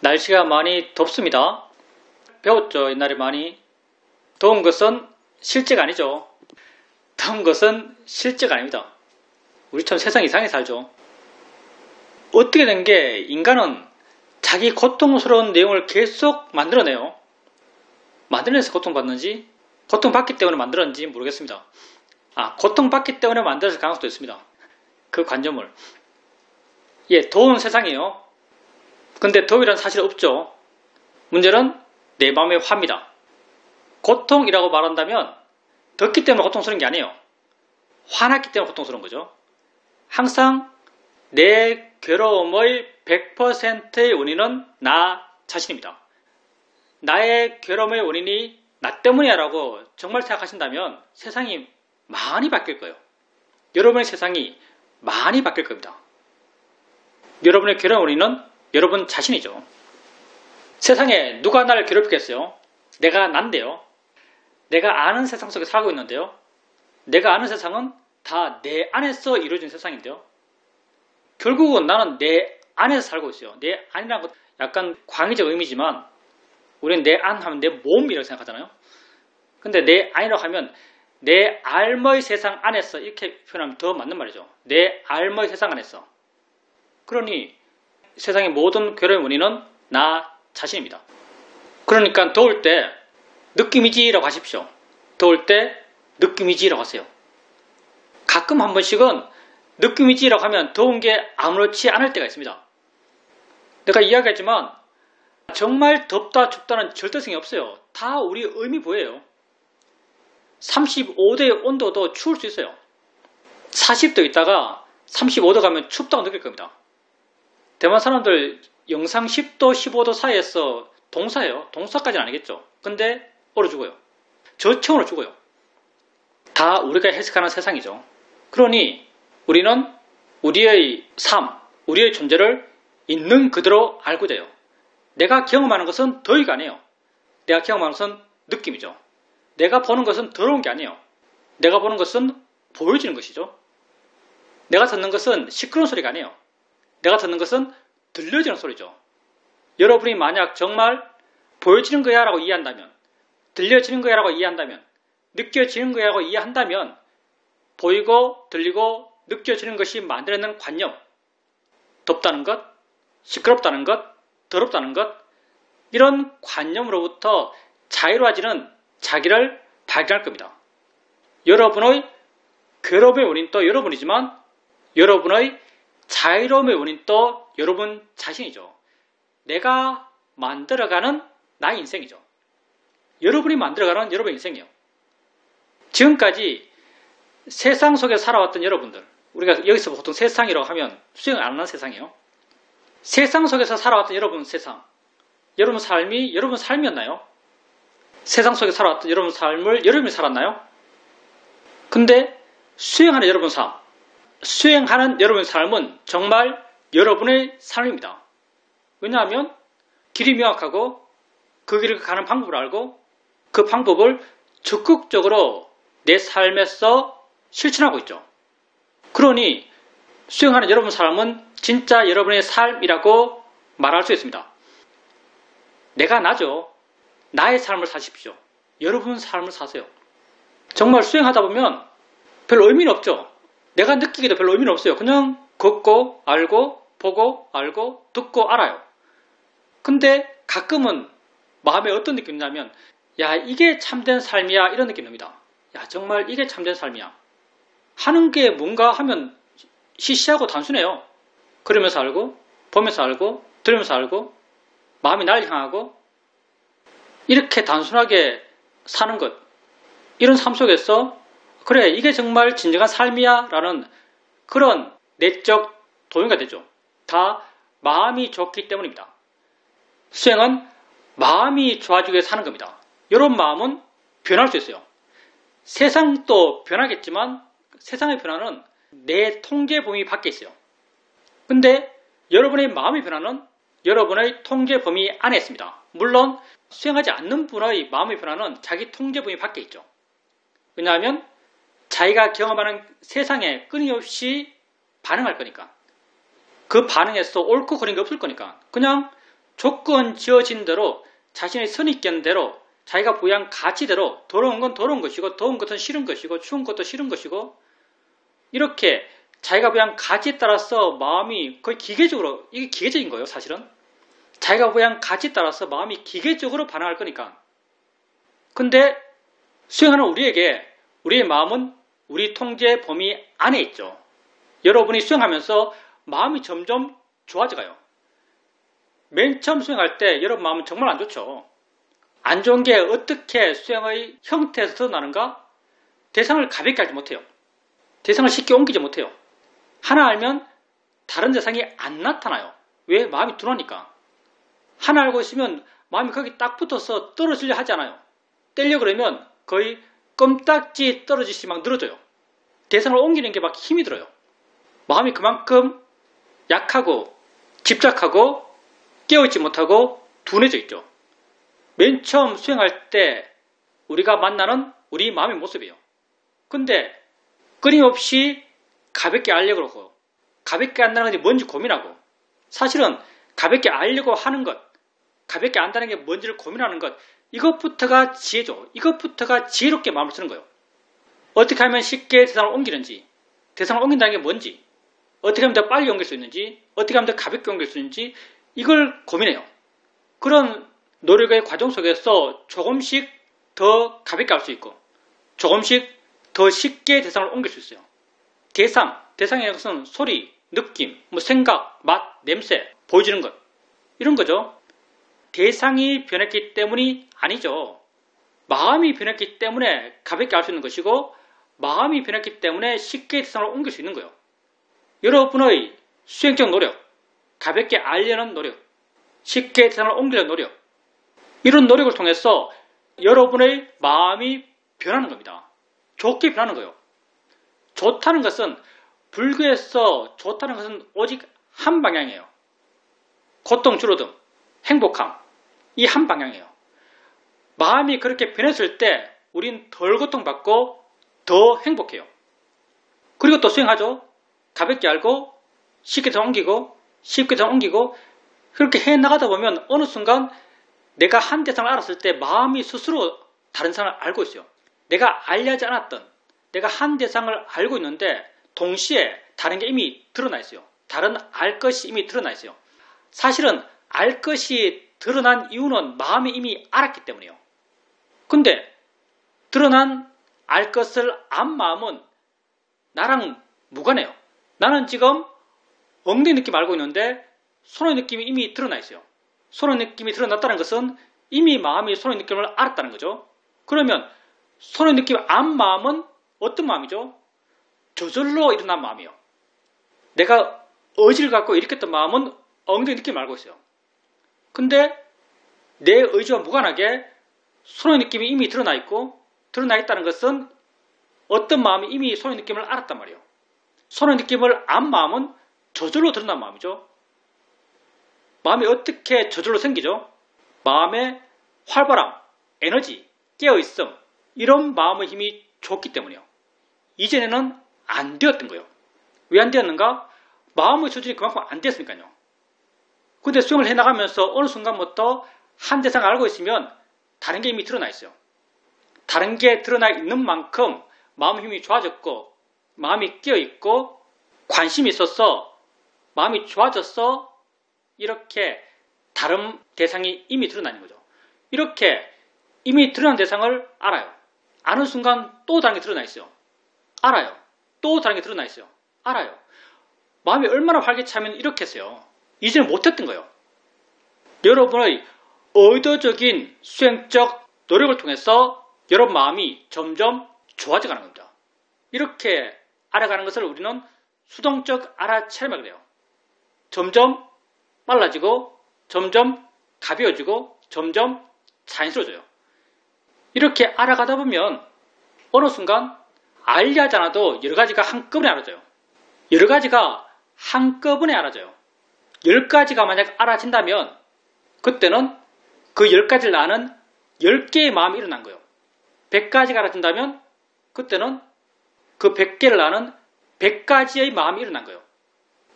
날씨가 많이 덥습니다. 배웠죠? 옛날에 많이. 더운 것은 실제가 아니죠. 더운 것은 실제가 아닙니다. 우리처럼 세상 이상하게 살죠. 어떻게 된 게 인간은 자기 고통스러운 내용을 계속 만들어내요. 만들어내서 고통받는지, 고통받기 때문에 만들었는지 모르겠습니다. 고통받기 때문에 만들었을 가능성도 있습니다. 그 관점을. 더운 세상이에요. 근데 더위란 사실 없죠. 문제는 내 마음의 화입니다. 고통이라고 말한다면 덥기 때문에 고통스러운 게 아니에요. 화났기 때문에 고통스러운 거죠. 항상 내 괴로움의 100%의 원인은 나 자신입니다. 나의 괴로움의 원인이 나 때문이야 라고 정말 생각하신다면 세상이 많이 바뀔 거예요. 여러분의 세상이 많이 바뀔 겁니다. 여러분의 괴로운 원인은 여러분 자신이죠. 세상에 누가 나를 괴롭히겠어요? 내가 난데요. 내가 아는 세상 속에 살고 있는데요. 내가 아는 세상은 다 내 안에서 이루어진 세상인데요. 결국은 나는 내 안에서 살고 있어요. 내 안이라는 것 약간 광의적 의미지만 우리는 내 안 하면 내 몸이라고 생각하잖아요. 근데 내 안이라고 하면 내 알머의 세상 안에서 이렇게 표현하면 더 맞는 말이죠. 내 알머의 세상 안에서. 그러니 세상의 모든 괴로움의 원인은 나 자신입니다. 그러니까 더울 때 느낌이지라고 하십시오. 더울 때 느낌이지라고 하세요. 가끔 한 번씩은 느낌이지라고 하면 더운 게 아무렇지 않을 때가 있습니다. 내가 이야기했지만 정말 덥다 춥다는 절대성이 없어요. 다 우리 의미부여예요. 35도의 온도도 추울 수 있어요. 40도 있다가 35도 가면 춥다고 느낄 겁니다. 대만 사람들 영상 10도, 15도 사이에서 동사예요. 동사까지는 아니겠죠. 근데 얼어 죽어요. 저체온으로 죽어요. 다 우리가 해석하는 세상이죠. 그러니 우리는 우리의 삶, 우리의 존재를 있는 그대로 알고 돼요. 내가 경험하는 것은 더위가 아니에요. 내가 경험하는 것은 느낌이죠. 내가 보는 것은 더러운 게 아니에요. 내가 보는 것은 보여지는 것이죠. 내가 듣는 것은 시끄러운 소리가 아니에요. 내가 듣는 것은 들려지는 소리죠. 여러분이 만약 정말 보여지는 거야 라고 이해한다면, 들려지는 거야 라고 이해한다면, 느껴지는 거야 라고 이해한다면 보이고 들리고 느껴지는 것이 만들어내는 관념, 덥다는 것, 시끄럽다는 것, 더럽다는 것, 이런 관념으로부터 자유로워지는 자기를 발견할 겁니다. 여러분의 괴로움의 원인도 여러분이지만 여러분의 자유로움의 원인도 여러분 자신이죠. 내가 만들어가는 나의 인생이죠. 여러분이 만들어가는 여러분의 인생이에요. 지금까지 세상 속에 살아왔던 여러분들, 우리가 여기서 보통 세상이라고 하면 수용 안 하는 세상이에요. 세상 속에서 살아왔던 여러분 세상, 여러분 삶이 여러분 삶이었나요? 세상 속에 살아왔던 여러분 삶을 여러분이 살았나요? 근데 수행하는 여러분 삶, 수행하는 여러분의 삶은 정말 여러분의 삶입니다. 왜냐하면 길이 명확하고 그 길을 가는 방법을 알고 그 방법을 적극적으로 내 삶에서 실천하고 있죠. 그러니 수행하는 여러분 삶은 진짜 여러분의 삶이라고 말할 수 있습니다. 내가 나죠. 나의 삶을 사십시오. 여러분 삶을 사세요. 정말 수행하다 보면 별 의미는 없죠. 내가 느끼기도 별로 의미는 없어요. 그냥 걷고 알고 보고 알고 듣고 알아요. 근데 가끔은 마음에 어떤 느낌이 나면 야 이게 참된 삶이야 이런 느낌이 납니다. 야 정말 이게 참된 삶이야. 하는 게 뭔가 하면 시시하고 단순해요. 그러면서 알고 보면서 알고 들으면서 알고 마음이 날 향하고 이렇게 단순하게 사는 것, 이런 삶 속에서 그래 이게 정말 진정한 삶이야 라는 그런 내적 동의가 되죠. 다 마음이 좋기 때문입니다. 수행은 마음이 좋아지기 위해 사는 겁니다. 이런 마음은 변할 수 있어요. 세상도 변하겠지만 세상의 변화는 내 통제 범위 밖에 있어요. 근데 여러분의 마음의 변화는 여러분의 통제 범위 안에 있습니다. 물론 수행하지 않는 분의 마음의 변화는 자기 통제 범위 밖에 있죠. 왜냐하면 자기가 경험하는 세상에 끊임없이 반응할 거니까. 그 반응에서 옳고 그른 게 없을 거니까. 그냥 조건 지어진 대로 자신의 선입견 대로 자기가 부여한 가치대로 더러운 건 더러운 것이고 더운 것은 싫은 것이고 추운 것도 싫은 것이고 이렇게 자기가 부여한 가치에 따라서 마음이 거의 기계적으로 이게 기계적인 거예요 사실은. 자기가 부여한 가치에 따라서 마음이 기계적으로 반응할 거니까. 근데 수행하는 우리에게 우리의 마음은 우리 통제 범위 안에 있죠. 여러분이 수행하면서 마음이 점점 좋아져가요. 맨 처음 수행할 때 여러분 마음은 정말 안 좋죠. 안 좋은 게 어떻게 수행의 형태에서 드러나는가? 대상을 가볍게 알지 못해요. 대상을 쉽게 옮기지 못해요. 하나 알면 다른 대상이 안 나타나요. 왜? 마음이 둔하니까. 하나 알고 있으면 마음이 거기 딱 붙어서 떨어지려 하지 않아요. 떼려 그러면 거의 껌딱지 떨어지시 막 늘어져요. 대상을 옮기는 게 막 힘이 들어요. 마음이 그만큼 약하고 집착하고 깨어있지 못하고 둔해져 있죠. 맨 처음 수행할 때 우리가 만나는 우리 마음의 모습이에요. 근데 끊임없이 가볍게 알려고 하고 가볍게 안다는 것이 뭔지 고민하고 사실은 가볍게 알려고 하는 것, 가볍게 안다는 게 뭔지를 고민하는 것 이것부터가 지혜죠. 이것부터가 지혜롭게 마음을 쓰는 거예요. 어떻게 하면 쉽게 대상을 옮기는지 대상을 옮긴다는 게 뭔지 어떻게 하면 더 빨리 옮길 수 있는지 어떻게 하면 더 가볍게 옮길 수 있는지 이걸 고민해요. 그런 노력의 과정 속에서 조금씩 더 가볍게 할 수 있고 조금씩 더 쉽게 대상을 옮길 수 있어요. 대상의 것은 소리, 느낌, 생각, 맛, 냄새, 보여지는 것 이런 거죠. 대상이 변했기 때문이 아니죠. 마음이 변했기 때문에 가볍게 할 수 있는 것이고 마음이 변했기 때문에 쉽게 대상을 옮길 수 있는 거예요. 여러분의 수행적 노력, 가볍게 알려는 노력, 쉽게 대상을 옮기려는 노력 이런 노력을 통해서 여러분의 마음이 변하는 겁니다. 좋게 변하는 거예요. 좋다는 것은 불교에서 좋다는 것은 오직 한 방향이에요. 고통 줄어듦, 행복함 이 한 방향이에요. 마음이 그렇게 변했을 때 우린 덜 고통받고 더 행복해요. 그리고 또 수행하죠. 가볍게 알고 쉽게 더 옮기고 쉽게 더 옮기고 그렇게 해나가다 보면 어느 순간 내가 한 대상을 알았을 때 마음이 스스로 다른 상을 알고 있어요. 내가 알려지 않았던 내가 한 대상을 알고 있는데 동시에 다른 게 이미 드러나 있어요. 다른 알 것이 이미 드러나 있어요. 사실은 알 것이 드러난 이유는 마음이 이미 알았기 때문이에요. 근데 드러난 알 것을 안 마음은 나랑 무관해요. 나는 지금 엉덩이 느낌 알고 있는데 손의 느낌이 이미 드러나 있어요. 손의 느낌이 드러났다는 것은 이미 마음이 손의 느낌을 알았다는 거죠. 그러면 손의 느낌 안 마음은 어떤 마음이죠? 저절로 일어난 마음이에요. 내가 의지를 갖고 일으켰던 마음은 엉덩이 느낌을 알고 있어요. 근데 내 의지와 무관하게 손의 느낌이 이미 드러나 있고 드러나 있다는 것은 어떤 마음이 이미 손의 느낌을 알았단 말이에요. 손의 느낌을 안 마음은 저절로 드러난 마음이죠. 마음이 어떻게 저절로 생기죠? 마음의 활발함, 에너지, 깨어있음 이런 마음의 힘이 좋기 때문이에요. 이전에는 안 되었던 거예요. 왜 안 되었는가? 마음의 조절이 그만큼 안 됐으니까요. 근데 수행을 해나가면서 어느 순간부터 한 대상을 알고 있으면 다른 게 이미 드러나 있어요. 다른 게 드러나 있는 만큼 마음의 힘이 좋아졌고 마음이 깨어있고 관심이 있어서 마음이 좋아져서 이렇게 다른 대상이 이미 드러나는 거죠. 이렇게 이미 드러난 대상을 알아요. 아는 순간 또 다른 게 드러나 있어요. 알아요. 또 다른 게 드러나 있어요. 알아요. 마음이 얼마나 활기차면 이렇게 했어요. 이제는 못했던 거예요. 여러분의 의도적인 수행적 노력을 통해서 여러분 마음이 점점 좋아져가는 겁니다. 이렇게 알아가는 것을 우리는 수동적 알아차림이라고 해요. 점점 빨라지고 점점 가벼워지고 점점 자연스러워져요. 이렇게 알아가다 보면 어느 순간 알려 하지 않아도 여러 가지가 한꺼번에 알아져요. 여러 가지가 한꺼번에 알아져요. 10가지가 만약 알아진다면 그때는 그 10가지를 아는 10개의 마음이 일어난 거예요. 100가지가 알아진다면 그때는 그 100개를 아는 100가지의 마음이 일어난 거예요.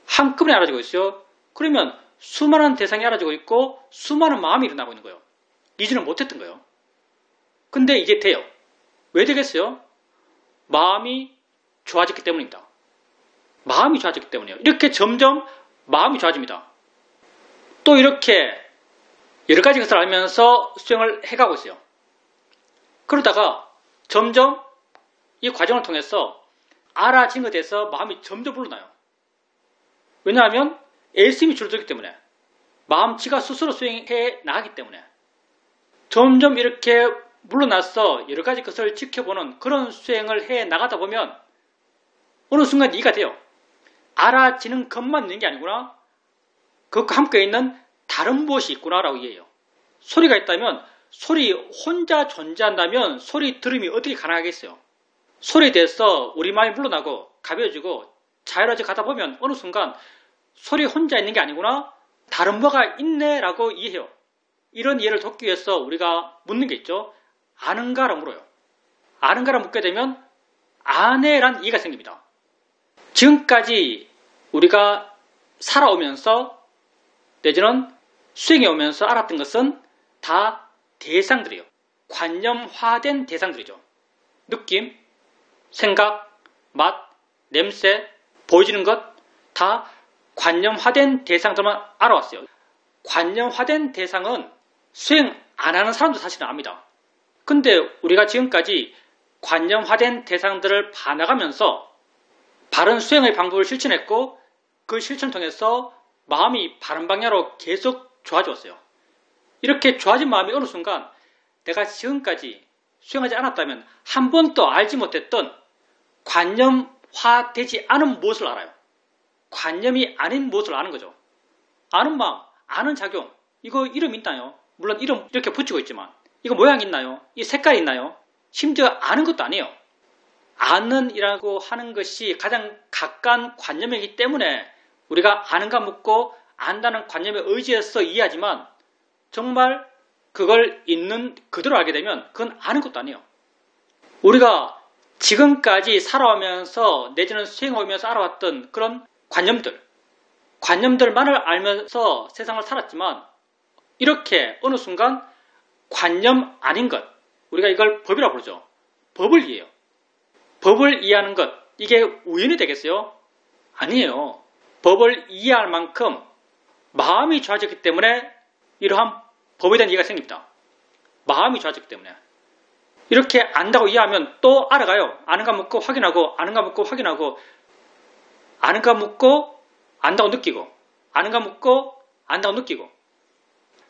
한꺼번에 알아지고 있어요. 그러면 수많은 대상이 알아지고 있고 수많은 마음이 일어나고 있는 거예요. 이전에 못했던 거예요. 근데 이제 돼요. 왜 되겠어요? 마음이 좋아졌기 때문입니다. 마음이 좋아졌기 때문이에요. 이렇게 점점 마음이 좋아집니다. 또 이렇게 여러 가지 것을 알면서 수행을 해가고 있어요. 그러다가 점점 이 과정을 통해서 알아진 것에 대해서 마음이 점점 불러나요. 왜냐하면 열심히 줄어들기 때문에, 마음치가 스스로 수행해 나가기 때문에 점점 이렇게 물러나서 여러 가지 것을 지켜보는 그런 수행을 해 나가다 보면 어느 순간 이해가 돼요. 알아지는 것만 있는 게 아니구나. 그것과 함께 있는 다른 무엇이 있구나라고 이해해요. 소리가 있다면 소리 혼자 존재한다면 소리 들음이 어떻게 가능하겠어요? 소리에 대해서 우리 마음이 물러나고 가벼워지고 자유로워져 가다 보면 어느 순간 소리 혼자 있는 게 아니구나. 다른 뭐가 있네 라고 이해해요. 이런 이해를 돕기 위해서 우리가 묻는 게 있죠. 아는가라고 물어요. 아는가라고 묻게 되면 아네란 이해가 생깁니다. 지금까지 우리가 살아오면서 내지는 수행해 오면서 알았던 것은 다 대상들이에요. 관념화된 대상들이죠. 느낌, 생각, 맛, 냄새, 보여지는 것 다 관념화된 대상들만 알아왔어요. 관념화된 대상은 수행 안 하는 사람도 사실은 압니다. 근데 우리가 지금까지 관념화된 대상들을 봐나가면서 바른 수행의 방법을 실천했고 그 실천을 통해서 마음이 바른 방향으로 계속 좋아졌어요. 이렇게 좋아진 마음이 어느 순간 내가 지금까지 수행하지 않았다면 한 번도 알지 못했던 관념화되지 않은 무엇을 알아요. 관념이 아닌 무엇을 아는 거죠. 아는 마음, 아는 작용, 이거 이름 있나요? 물론 이름 이렇게 붙이고 있지만 이거 모양 있나요? 이 색깔 있나요? 심지어 아는 것도 아니에요. 아는이라고 하는 것이 가장 가까운 관념이기 때문에 우리가 아는가 묻고 안다는 관념에 의지해서 이해하지만 정말 그걸 있는 그대로 알게 되면 그건 아는 것도 아니에요. 우리가 지금까지 살아오면서 내지는 수행하면서 알아왔던 그런 관념들만을 알면서 세상을 살았지만 이렇게 어느 순간 관념 아닌 것, 우리가 이걸 법이라고 부르죠. 법을 이해해요. 법을 이해하는 것, 이게 우연이 되겠어요? 아니에요. 법을 이해할 만큼 마음이 좋아졌기 때문에 이러한 법에 대한 이해가 생깁니다. 마음이 좋아졌기 때문에. 이렇게 안다고 이해하면 또 알아가요. 아는가 묻고 확인하고, 아는가 묻고 확인하고, 아는가 묻고 안다고 느끼고, 아는가 묻고 안다고 느끼고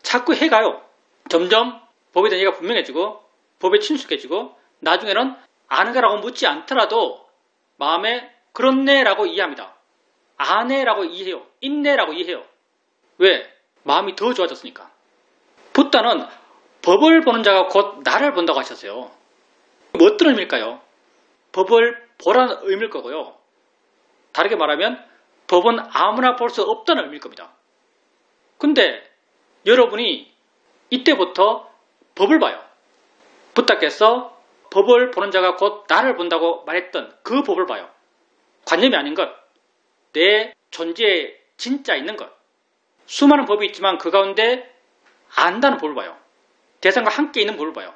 자꾸 해가요. 점점 법에 대한 이해가 분명해지고 법에 친숙해지고 나중에는 아는가라고 묻지 않더라도 마음에 그렇네라고 이해합니다. 아네라고 이해해요. 있네라고 이해해요. 왜? 마음이 더 좋아졌으니까. 붓다는 법을 보는 자가 곧 나를 본다고 하셨어요. 뭐 어떤 의미일까요? 법을 보라는 의미일 거고요. 다르게 말하면 법은 아무나 볼 수 없다는 의미일 겁니다. 근데 여러분이 이때부터 법을 봐요. 부탁해서 법을 보는 자가 곧 나를 본다고 말했던 그 법을 봐요. 관념이 아닌 것, 내 존재에 진짜 있는 것. 수많은 법이 있지만 그 가운데 안다는 법을 봐요. 대상과 함께 있는 법을 봐요.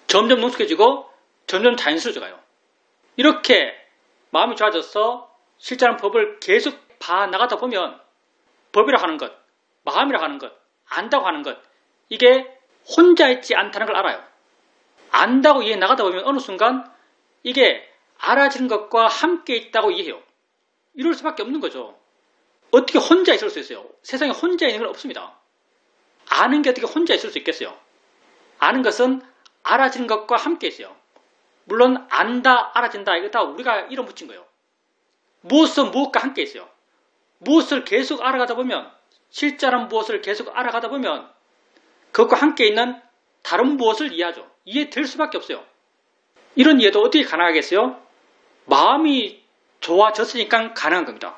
점점 능숙해지고 점점 자연스러워져가요. 이렇게 마음이 좋아져서 실제하는 법을 계속 봐나가다 보면 법이라 하는 것, 마음이라 하는 것, 안다고 하는 것, 이게 혼자 있지 않다는 걸 알아요. 안다고 이해 나가다 보면 어느 순간 이게 알아지는 것과 함께 있다고 이해해요. 이럴 수밖에 없는 거죠. 어떻게 혼자 있을 수 있어요? 세상에 혼자 있는 건 없습니다. 아는 게 어떻게 혼자 있을 수 있겠어요? 아는 것은 알아지는 것과 함께 있어요. 물론 안다, 알아진다, 이거 다 우리가 이름 붙인 거예요. 무엇은 무엇과 함께 있어요. 무엇을 계속 알아가다 보면, 실제라는 무엇을 계속 알아가다 보면 그것과 함께 있는 다른 무엇을 이해하죠. 이해될 수밖에 없어요. 이런 이해도 어떻게 가능하겠어요? 마음이 좋아졌으니까 가능한 겁니다.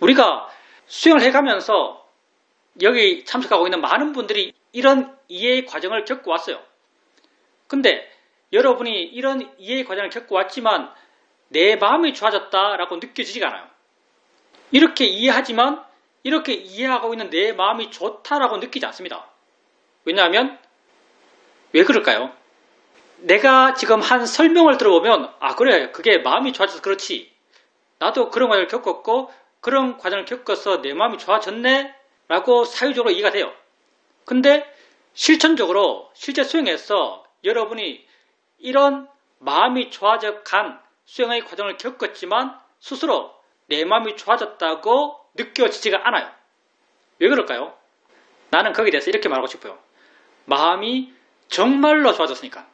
우리가 수행을 해가면서 여기 참석하고 있는 많은 분들이 이런 이해의 과정을 겪어왔어요. 근데 여러분이 이런 이해의 과정을 겪어왔지만 내 마음이 좋아졌다라고 느껴지지가 않아요. 이렇게 이해하지만 이렇게 이해하고 있는 내 마음이 좋다라고 느끼지 않습니다. 왜냐하면 왜 그럴까요? 내가 지금 한 설명을 들어보면 그래 그게 마음이 좋아져서 그렇지. 나도 그런 과정을 겪었고 그런 과정을 겪어서 내 마음이 좋아졌네 라고 사유적으로 이해가 돼요. 근데 실천적으로 실제 수행에서 여러분이 이런 마음이 좋아져 간 수행의 과정을 겪었지만 스스로 내 마음이 좋아졌다고 느껴지지가 않아요. 왜 그럴까요? 나는 거기에 대해서 이렇게 말하고 싶어요. 마음이 정말로 좋아졌으니까.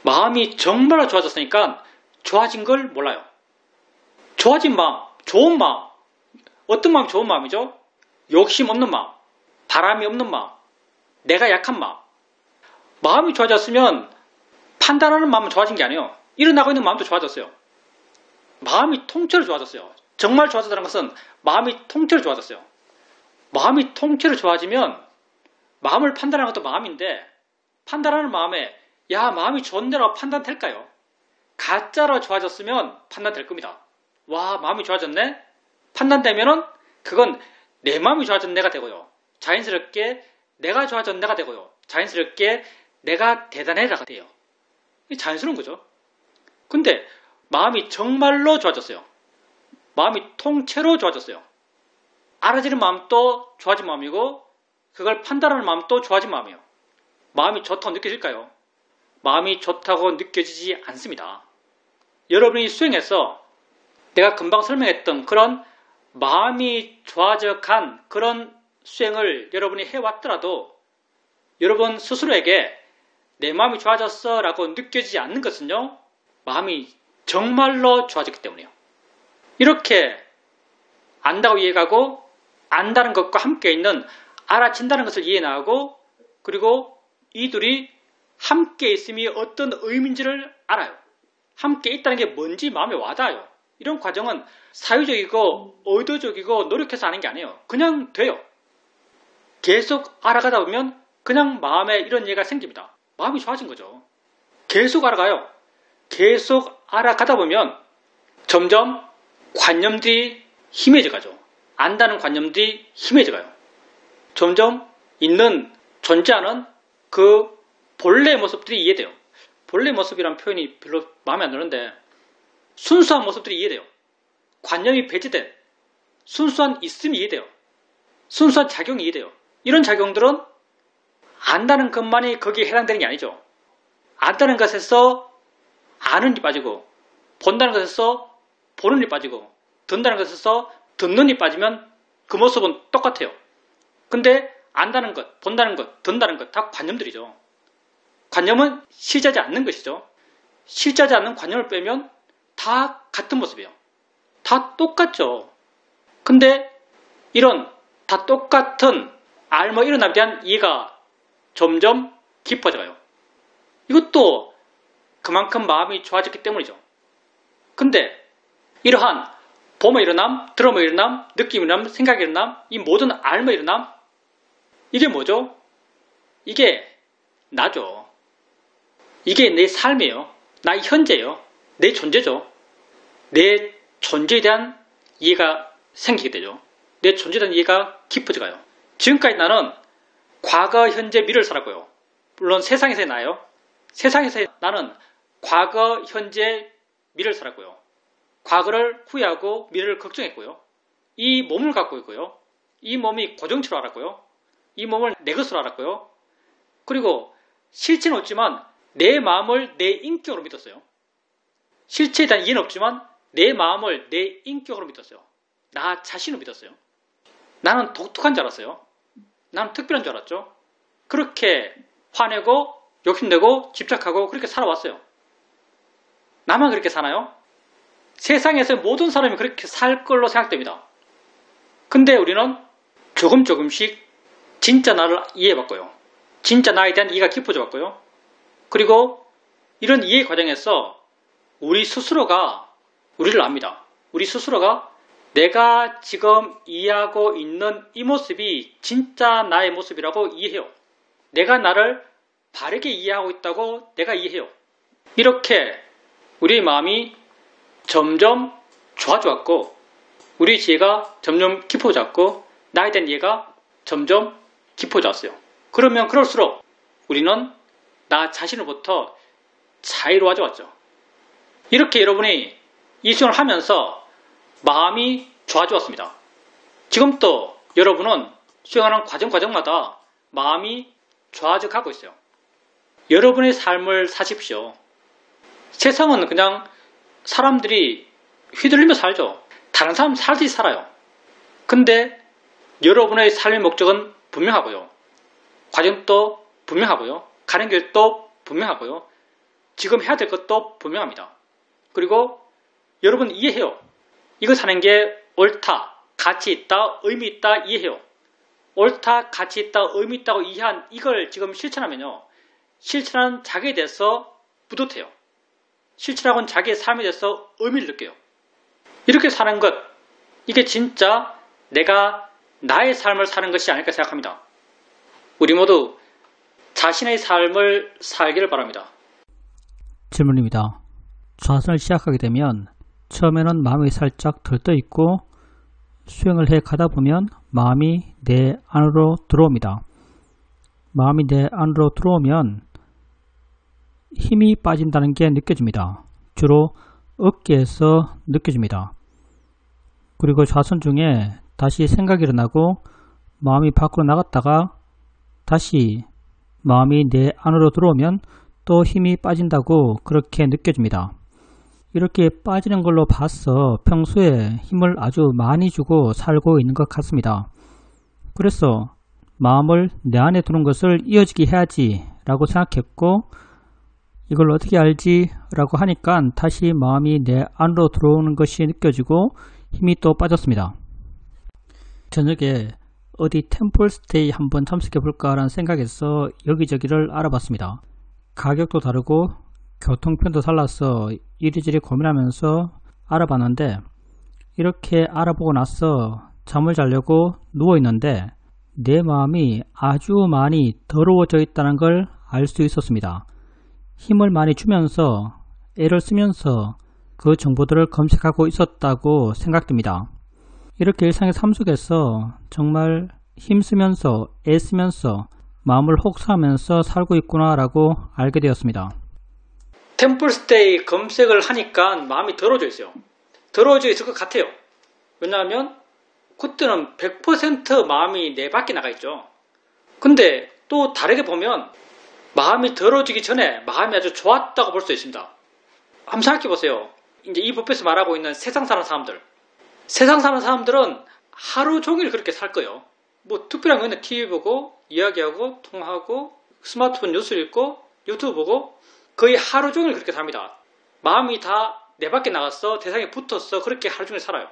마음이 정말로 좋아졌으니까 좋아진 걸 몰라요. 좋아진 마음, 좋은 마음. 어떤 마음이 좋은 마음이죠? 욕심 없는 마음, 바람이 없는 마음, 내가 약한 마음. 마음이 좋아졌으면 판단하는 마음은 좋아진 게 아니에요. 일어나고 있는 마음도 좋아졌어요. 마음이 통째로 좋아졌어요. 정말 좋아졌다는 것은 마음이 통째로 좋아졌어요. 마음이 통째로 좋아지면 마음을 판단하는 것도 마음인데 판단하는 마음에 마음이 좋네라고 판단될까요? 가짜로 좋아졌으면 판단될 겁니다. 와, 마음이 좋아졌네? 판단되면은 그건 내 마음이 좋아졌네가 되고요. 자연스럽게 내가 좋아졌네가 되고요. 자연스럽게 내가 대단해라가 돼요. 이게 자연스러운 거죠. 근데 마음이 정말로 좋아졌어요. 마음이 통째로 좋아졌어요. 알아지는 마음도 좋아진 마음이고 그걸 판단하는 마음도 좋아진 마음이에요. 마음이 좋다고 느껴질까요? 마음이 좋다고 느껴지지 않습니다. 여러분이 수행해서 내가 금방 설명했던 그런 마음이 좋아져 간 그런 수행을 여러분이 해왔더라도 여러분 스스로에게 내 마음이 좋아졌어 라고 느껴지지 않는 것은요, 마음이 정말로 좋아졌기 때문이에요. 이렇게 안다고 이해가고 안다는 것과 함께 있는 알아진다는 것을 이해나가고 그리고 이둘이 함께 있음이 어떤 의미인지를 알아요. 함께 있다는 게 뭔지 마음에 와닿아요. 이런 과정은 사유적이고 의도적이고 노력해서 하는 게 아니에요. 그냥 돼요. 계속 알아가다 보면 그냥 마음에 이런 이해가 생깁니다. 마음이 좋아진 거죠. 계속 알아가요. 계속 알아가다 보면 점점 관념들이 희미해져 가죠. 안다는 관념들이 희미해져 가요. 점점 있는 존재하는 그 본래의 모습들이 이해돼요. 본래의 모습이란 표현이 별로 마음에 안 드는데 순수한 모습들이 이해돼요. 관념이 배제된 순수한 있음이 이해돼요. 순수한 작용이 이해돼요. 이런 작용들은 안다는 것만이 거기에 해당되는 게 아니죠. 안다는 것에서 아는 이 빠지고 본다는 것에서 보는 이 빠지고 듣는다는 것에서 듣는 이 빠지면 그 모습은 똑같아요. 근데 안다는 것, 본다는 것, 듣는다는 것 다 관념들이죠. 관념은 실제하지 않는 것이죠. 실제하지 않는 관념을 빼면 다 같은 모습이에요. 다 똑같죠. 근데 이런 다 똑같은 알모 일어남에 대한 이해가 점점 깊어져요. 이것도 그만큼 마음이 좋아졌기 때문이죠. 근데 이러한 봄의 일어남, 들음의 일어남, 느낌의 일어남, 생각의 일어남, 이 모든 알의 일어남, 이게 뭐죠? 이게 나죠. 이게 내 삶이에요. 나의 현재예요. 내 존재죠. 내 존재에 대한 이해가 생기게 되죠. 내 존재에 대한 이해가 깊어져 가요. 지금까지 나는 과거, 현재, 미래를 살았고요. 물론 세상에서의 나예요. 세상에서의 나는 과거, 현재, 미래를 살았고요. 과거를 후회하고 미래를 걱정했고요. 이 몸을 갖고 있고요. 이 몸이 고정체로 알았고요. 이 몸을 내 것으로 알았고요. 그리고 실체는 없지만 내 마음을 내 인격으로 믿었어요. 실체에 대한 이해는 없지만 내 마음을 내 인격으로 믿었어요. 나 자신을 믿었어요. 나는 독특한 줄 알았어요. 나는 특별한 줄 알았죠. 그렇게 화내고 욕심내고 집착하고 그렇게 살아왔어요. 나만 그렇게 사나요? 세상에서 모든 사람이 그렇게 살 걸로 생각됩니다. 근데 우리는 조금씩 진짜 나를 이해해봤고요. 진짜 나에 대한 이해가 깊어져 봤고요. 그리고 이런 이해 과정에서 우리 스스로가 우리를 압니다. 우리 스스로가 내가 지금 이해하고 있는 이 모습이 진짜 나의 모습이라고 이해해요. 내가 나를 바르게 이해하고 있다고 내가 이해해요. 이렇게 우리의 마음이 점점 좋아져 왔고 우리 지혜가 점점 깊어졌고 나에 대한 이해가 점점 깊어져 왔어요. 그러면 그럴수록 우리는 나 자신으로부터 자유로워져 왔죠. 이렇게 여러분이 이 수행을 하면서 마음이 좋아져 왔습니다. 지금 또 여러분은 수행하는 과정마다 마음이 좋아져 가고 있어요. 여러분의 삶을 사십시오. 세상은 그냥 사람들이 휘둘리며 살죠. 다른 사람 살듯이 살아요. 근데 여러분의 삶의 목적은 분명하고요. 과정도 분명하고요. 가는 길도 분명하고요. 지금 해야 될 것도 분명합니다. 그리고 여러분 이해해요. 이거 사는 게 옳다, 가치 있다, 의미 있다 이해해요. 옳다, 가치 있다, 의미 있다고 이해한 이걸 지금 실천하면요. 실천하는 자기에 대해서 뿌듯해요. 실천하고는 자기의 삶에 대해서 의미를 느껴요. 이렇게 사는 것, 이게 진짜 내가 나의 삶을 사는 것이 아닐까 생각합니다. 우리 모두 자신의 삶을 살기를 바랍니다. 질문입니다. 좌선을 시작하게 되면 처음에는 마음이 살짝 들떠있고 수행을 해 가다 보면 마음이 내 안으로 들어옵니다. 마음이 내 안으로 들어오면 힘이 빠진다는 게 느껴집니다. 주로 어깨에서 느껴집니다. 그리고 좌선 중에 다시 생각이 일어나고 마음이 밖으로 나갔다가 다시 마음이 내 안으로 들어오면 또 힘이 빠진다고 그렇게 느껴집니다. 이렇게 빠지는 걸로 봐서 평소에 힘을 아주 많이 주고 살고 있는 것 같습니다. 그래서 마음을 내 안에 두는 것을 이어지게 해야지 라고 생각했고 이걸 어떻게 알지? 라고 하니까 다시 마음이 내 안으로 들어오는 것이 느껴지고 힘이 또 빠졌습니다. 저녁에 어디 템플스테이 한번 참석해 볼까 라는 생각에서 여기저기를 알아봤습니다. 가격도 다르고 교통편도 달라서 이리저리 고민하면서 알아봤는데 이렇게 알아보고 나서 잠을 자려고 누워있는데 내 마음이 아주 많이 더러워져 있다는 걸 알 수 있었습니다. 힘을 많이 주면서 애를 쓰면서 그 정보들을 검색하고 있었다고 생각됩니다. 이렇게 일상의 삶 속에서 정말 힘쓰면서 애쓰면서 마음을 혹사하면서 살고 있구나 라고 알게 되었습니다. 템플스테이 검색을 하니까 마음이 더러워져 있어요. 더러워져 있을 것 같아요. 왜냐하면 그때는 100% 마음이 내 밖에 나가 있죠. 근데 또 다르게 보면 마음이 더러워지기 전에 마음이 아주 좋았다고 볼 수 있습니다. 한번 생각해 보세요. 이제 이 법에서 말하고 있는 세상 사는 사람들. 세상 사는 사람들은 하루 종일 그렇게 살 거예요. 뭐 특별한 건 TV 보고 이야기하고 통화하고 스마트폰 뉴스 읽고 유튜브 보고 거의 하루 종일 그렇게 삽니다. 마음이 다 내 밖에 나갔어. 대상에 붙었어. 그렇게 하루 종일 살아요.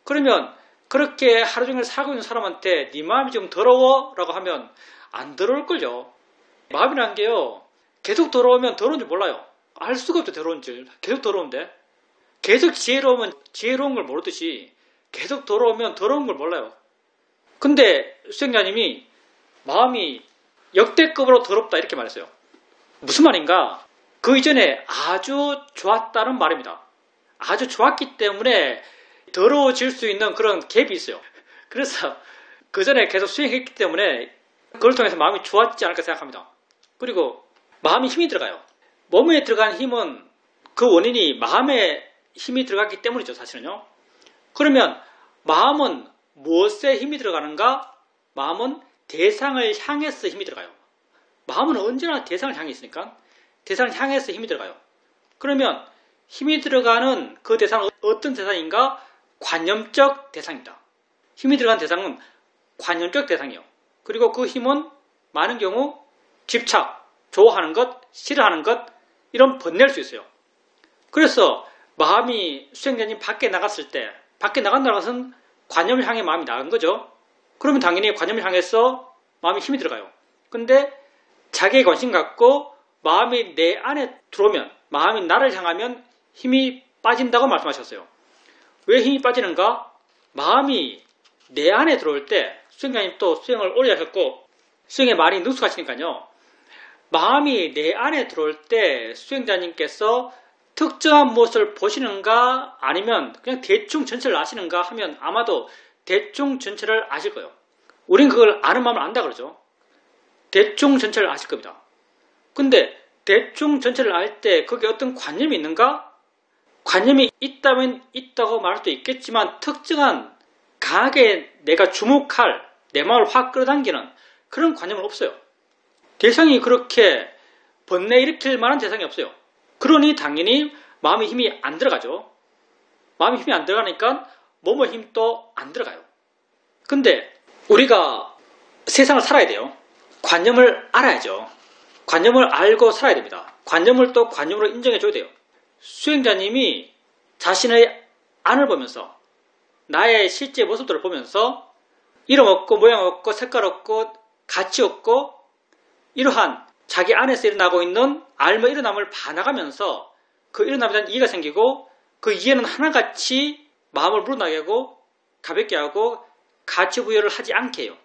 그러면 그렇게 하루 종일 살고 있는 사람한테 네 마음이 좀 더러워? 라고 하면 안 더러울걸요. 마음이란 게요. 계속 더러우면 더러운 줄 몰라요. 알 수가 없죠. 더러운 줄. 계속 더러운데. 계속 지혜로우면 지혜로운 걸 모르듯이 계속 더러우면 더러운 걸 몰라요. 근데 수행자님이 마음이 역대급으로 더럽다 이렇게 말했어요. 무슨 말인가? 그 이전에 아주 좋았다는 말입니다. 아주 좋았기 때문에 더러워질 수 있는 그런 갭이 있어요. 그래서 그 전에 계속 수행했기 때문에 그걸 통해서 마음이 좋았지 않을까 생각합니다. 그리고 마음이 힘이 들어가요. 몸에 들어간 힘은 그 원인이 마음에 힘이 들어갔기 때문이죠. 사실은요. 그러면 마음은 무엇에 힘이 들어가는가? 마음은 대상을 향해서 힘이 들어가요. 마음은 언제나 대상을 향해 있으니까 대상을 향해서 힘이 들어가요. 그러면 힘이 들어가는 그 대상은 어떤 대상인가? 관념적 대상입니다. 힘이 들어간 대상은 관념적 대상이에요. 그리고 그 힘은 많은 경우 집착, 좋아하는 것, 싫어하는 것 이런 번낼 수 있어요. 그래서 마음이 수행자님 밖에 나갔을 때 밖에 나간다는 것은 관념을 향해 마음이 나간 거죠. 그러면 당연히 관념을 향해서 마음이 힘이 들어가요. 근데 자기의 관심 갖고 마음이 내 안에 들어오면 마음이 나를 향하면 힘이 빠진다고 말씀하셨어요. 왜 힘이 빠지는가? 마음이 내 안에 들어올 때 수행자님 또 수행을 오래 하셨고 수행에 많이 능숙하시니까요. 마음이 내 안에 들어올 때 수행자님께서 특정한 무엇을 보시는가 아니면 그냥 대충 전체를 아시는가 하면 아마도 대충 전체를 아실 거예요. 우린 그걸 아는 마음을 안다 그러죠. 대충 전체를 아실 겁니다. 근데 대충 전체를 알 때 거기에 어떤 관념이 있는가? 관념이 있다면 있다고 말할 수도 있겠지만 특정한 강하게 내가 주목할 내 마음을 확 끌어당기는 그런 관념은 없어요. 대상이 그렇게 번뇌 일으킬 만한 대상이 없어요. 그러니 당연히 마음의 힘이 안 들어가죠. 마음의 힘이 안 들어가니까 몸의 힘도 안 들어가요. 근데 우리가 세상을 살아야 돼요. 관념을 알아야죠. 관념을 알고 살아야 됩니다. 관념을 또 관념으로 인정해줘야 돼요. 수행자님이 자신의 안을 보면서 나의 실제 모습들을 보면서 이름 없고 모양 없고 색깔 없고 가치 없고 이러한 자기 안에서 일어나고 있는 알며 일어남을 봐나가면서 그 일어남에 대한 이해가 생기고 그 이해는 하나같이 마음을 물어나게 하고 가볍게 하고 가치 부여를 하지 않게 해요.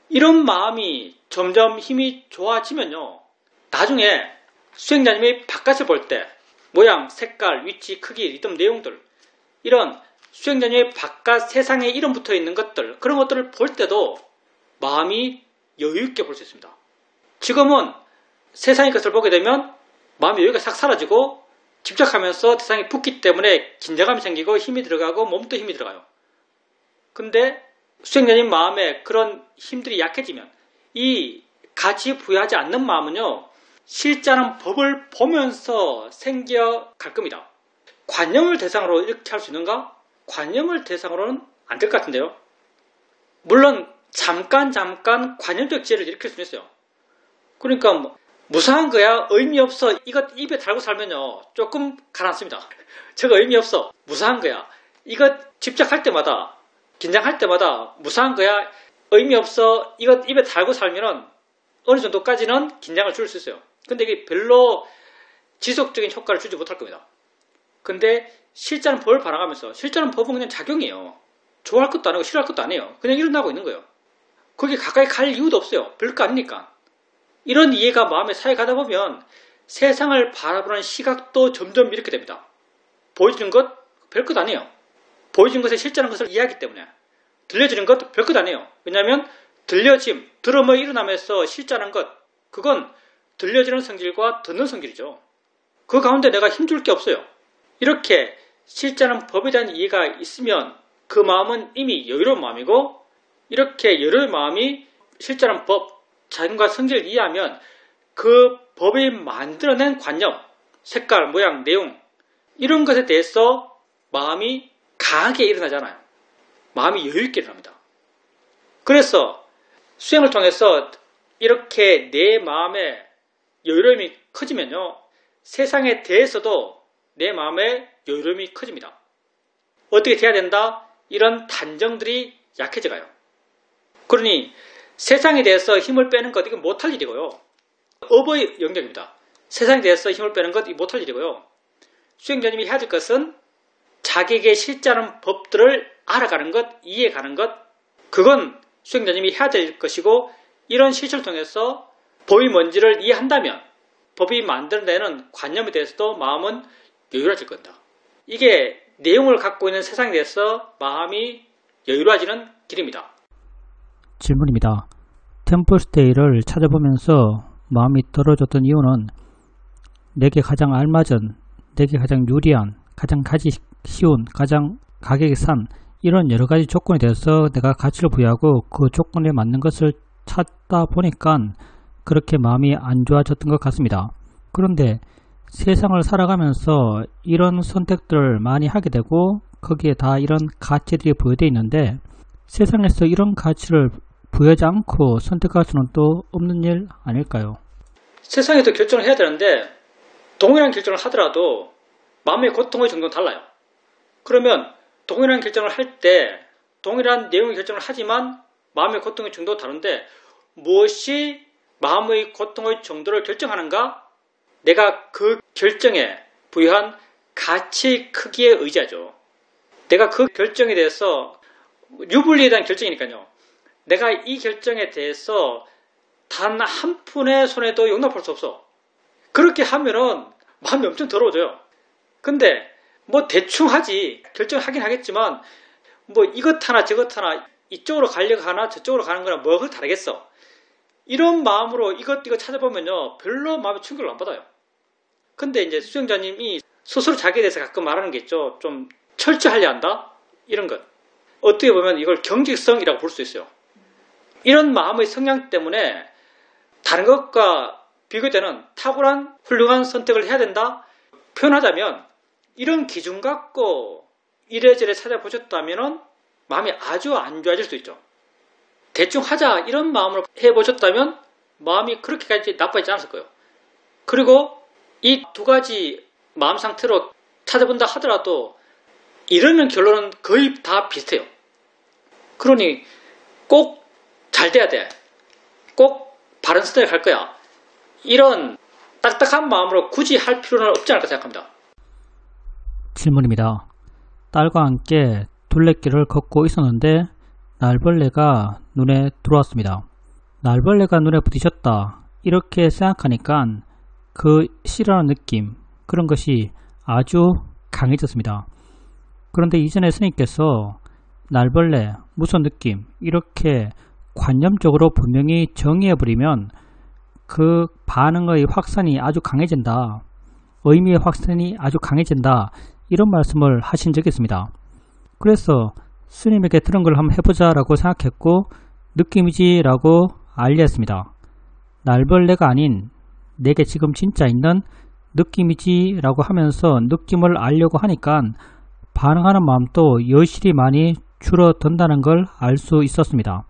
이런 마음이 점점 힘이 좋아지면요. 나중에 수행자님이 바깥을 볼 때 모양, 색깔, 위치, 크기, 리듬, 내용들 이런 수행자님의 바깥 세상에 이름 붙어 있는 것들 그런 것들을 볼 때도 마음이 여유있게 볼 수 있습니다. 지금은 세상의 것을 보게 되면 마음의 여유가 싹 사라지고 집착하면서 세상이 붙기 때문에 긴장감이 생기고 힘이 들어가고 몸도 힘이 들어가요. 근데 수행자님 마음에 그런 힘들이 약해지면 이 가치 부여하지 않는 마음은요. 실제는 법을 보면서 생겨갈 겁니다. 관념을 대상으로 이렇게 할 수 있는가? 관념을 대상으로는 안 될 것 같은데요. 물론 잠깐 관념적 지혜를 일으킬 수는 있어요. 그러니까 무상한 거야 의미 없어 이것 입에 달고 살면요 조금 가라앉습니다. 저거 의미 없어 무상한 거야 이것 집착할 때마다 긴장할 때마다 무상한 거야 의미 없어 이것 입에 달고 살면은 어느 정도까지는 긴장을 줄 수 있어요. 근데 이게 별로 지속적인 효과를 주지 못할 겁니다. 근데 실제는 법을 바라가면서 실제는 법은 그냥 작용이에요. 좋아할 것도 아니고 싫어할 것도 아니에요. 그냥 일어나고 있는 거예요. 거기 가까이 갈 이유도 없어요. 별거 아니니까. 이런 이해가 마음에 쌓여가다 보면 세상을 바라보는 시각도 점점 이렇게 됩니다. 보여지는 것 별것 아니에요. 보여지는 것에 실제는 것을 이해하기 때문에 들려지는 것도 별것 아니에요. 왜냐하면 들려짐, 들음의 일어나면서 실제하는 것 그건 들려지는 성질과 듣는 성질이죠. 그 가운데 내가 힘줄 게 없어요. 이렇게 실제하는 법에 대한 이해가 있으면 그 마음은 이미 여유로운 마음이고 이렇게 여유로운 마음이 실제하는 법, 자기과 성질을 이해하면 그 법이 만들어낸 관념, 색깔, 모양, 내용 이런 것에 대해서 마음이 강하게 일어나잖아요. 마음이 여유있게 일어납니다. 그래서 수행을 통해서 이렇게 내 마음의 여유로움이 커지면요. 세상에 대해서도 내 마음의 여유로움이 커집니다. 어떻게 돼야 된다? 이런 단정들이 약해져가요. 그러니 세상에 대해서 힘을 빼는 것 이건 못할 일이고요. 업의 영역입니다. 세상에 대해서 힘을 빼는 것 못할 일이고요. 수행자님이 해야 될 것은 자기에게 실제하는 법들을 알아가는 것, 이해가는 것 그건 수행자님이 해야 될 것이고 이런 실천을 통해서 법이 뭔지를 이해한다면 법이 만들어내는 관념에 대해서도 마음은 여유로워질 겁니다. 이게 내용을 갖고 있는 세상에 대해서 마음이 여유로워지는 길입니다. 질문입니다. 템플스테이를 찾아보면서 마음이 떨어졌던 이유는 내게 가장 알맞은, 내게 가장 유리한, 가장 가지 쉬운, 가장 가격이 싼 이런 여러가지 조건에 대해서 내가 가치를 부여하고 그 조건에 맞는 것을 찾다 보니까 그렇게 마음이 안 좋아졌던 것 같습니다. 그런데 세상을 살아가면서 이런 선택들을 많이 하게 되고 거기에 다 이런 가치들이 부여되어 있는데 세상에서 이런 가치를 부여하지 않고 선택할 수는 또 없는 일 아닐까요? 세상에도 결정을 해야 되는데 동일한 결정을 하더라도 마음의 고통의 정도는 달라요. 그러면 동일한 결정을 할 때 동일한 내용의 결정을 하지만 마음의 고통의 정도가 다른데 무엇이 마음의 고통의 정도를 결정하는가? 내가 그 결정에 부여한 가치 크기에 의지하죠. 내가 그 결정에 대해서 유불리에 대한 결정이니까요. 내가 이 결정에 대해서 단 한 푼의 손해도 용납할 수 없어. 그렇게 하면은 마음이 엄청 더러워져요. 근데 뭐 대충 하지 결정하긴 하겠지만 뭐 이것 하나 저것 하나 이쪽으로 가려고 하나 저쪽으로 가는 거랑 뭐가 다르겠어. 이런 마음으로 이것 찾아보면요. 별로 마음의 충격을 안 받아요. 근데 이제 수행자님이 스스로 자기에 대해서 가끔 말하는 게 있죠. 좀 철저하려 한다? 이런 것. 어떻게 보면 이걸 경직성이라고 볼 수 있어요. 이런 마음의 성향 때문에 다른 것과 비교되는 탁월한 훌륭한 선택을 해야 된다? 표현하자면 이런 기준 갖고 이래저래 찾아보셨다면 마음이 아주 안 좋아질 수 있죠. 대충 하자 이런 마음으로 해보셨다면 마음이 그렇게까지 나빠지지 않았을 거예요. 그리고 이 두 가지 마음 상태로 찾아본다 하더라도 이러면 결론은 거의 다 비슷해요. 그러니 꼭 잘 돼야 돼. 꼭 바른 선택을 할 거야. 이런 딱딱한 마음으로 굳이 할 필요는 없지 않을까 생각합니다. 질문입니다. 딸과 함께 둘레길을 걷고 있었는데 날벌레가 눈에 들어왔습니다. 날벌레가 눈에 부딪혔다. 이렇게 생각하니까 그 싫어하는 느낌, 그런 것이 아주 강해졌습니다. 그런데 이전에 스님께서 날벌레, 무슨 느낌, 이렇게 관념적으로 분명히 정의해버리면 그 반응의 확산이 아주 강해진다. 의미의 확산이 아주 강해진다. 이런 말씀을 하신 적이 있습니다. 그래서 스님에게 들은 걸 한번 해보자 라고 생각했고 느낌이지 라고 알렸습니다. 날벌레가 아닌 내게 지금 진짜 있는 느낌이지 라고 하면서 느낌을 알려고 하니까 반응하는 마음도 여실히 많이 줄어든다는 걸 알 수 있었습니다.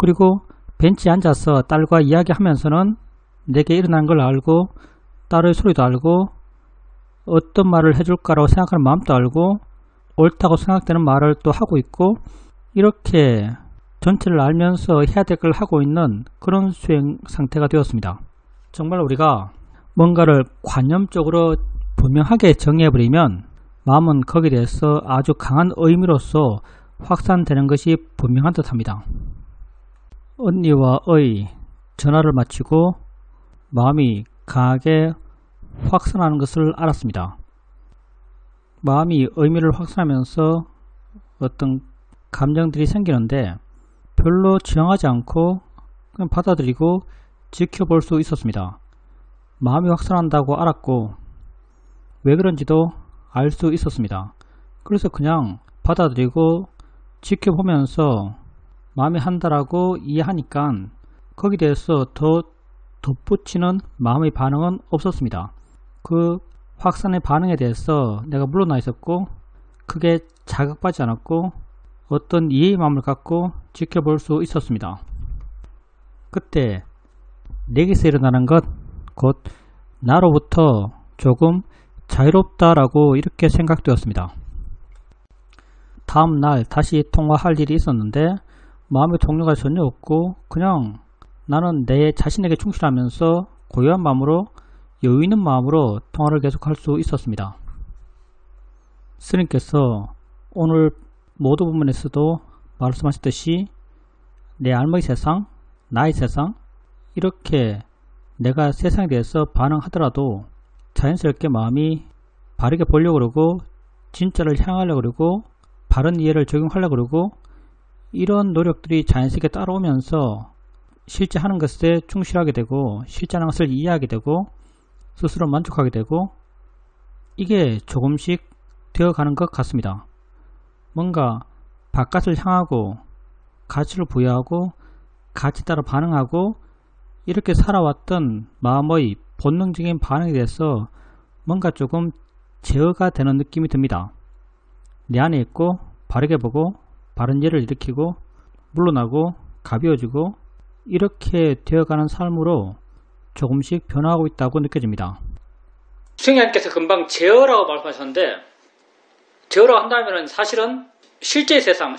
그리고 벤치에 앉아서 딸과 이야기하면서는 내게 일어난 걸 알고 딸의 소리도 알고 어떤 말을 해줄까라고 생각하는 마음도 알고 옳다고 생각되는 말을 또 하고 있고 이렇게 전체를 알면서 해야 될 걸 하고 있는 그런 수행 상태가 되었습니다. 정말 우리가 뭔가를 관념적으로 분명하게 정의해버리면 마음은 거기에 대해서 아주 강한 의미로서 확산되는 것이 분명한 듯합니다. 언니와의 전화를 마치고 마음이 강하게 확산하는 것을 알았습니다. 마음이 의미를 확산하면서 어떤 감정들이 생기는데 별로 지향하지 않고 그냥 받아들이고 지켜볼 수 있었습니다. 마음이 확산한다고 알았고 왜 그런지도 알 수 있었습니다. 그래서 그냥 받아들이고 지켜보면서 마음이 한다라고 이해하니까 거기에 대해서 더 덧붙이는 마음의 반응은 없었습니다. 그 확산의 반응에 대해서 내가 물러나 있었고 크게 자극받지 않았고 어떤 이해의 마음을 갖고 지켜볼 수 있었습니다. 그때 내게서 일어나는 것, 곧 나로부터 조금 자유롭다라고 이렇게 생각되었습니다. 다음 날 다시 통화할 일이 있었는데 마음의 동료가 전혀 없고 그냥 나는 내 자신에게 충실하면서 고요한 마음으로 여유 있는 마음으로 통화를 계속할 수 있었습니다. 스님께서 오늘 모두 부분에서도 말씀하셨듯이 내 알머의 세상, 나의 세상 이렇게 내가 세상에 대해서 반응하더라도 자연스럽게 마음이 바르게 보려고 그러고 진짜를 향하려고 그러고 바른 이해를 적용하려고 그러고 이런 노력들이 자연스럽게 따라오면서 실제 하는 것에 충실하게 되고 실제 하는 것을 이해하게 되고 스스로 만족하게 되고 이게 조금씩 되어가는 것 같습니다. 뭔가 바깥을 향하고 가치를 부여하고 가치 따라 반응하고 이렇게 살아왔던 마음의 본능적인 반응에 대해서 뭔가 조금 제어가 되는 느낌이 듭니다. 내 안에 있고 바르게 보고 바른 예를 일으키고 물러나고 가벼워지고 이렇게 되어가는 삶으로 조금씩 변화하고 있다고 느껴집니다. 수행자님께서 금방 제어라고 말씀하셨는데 제어라고 한다면 사실은 실제 세상이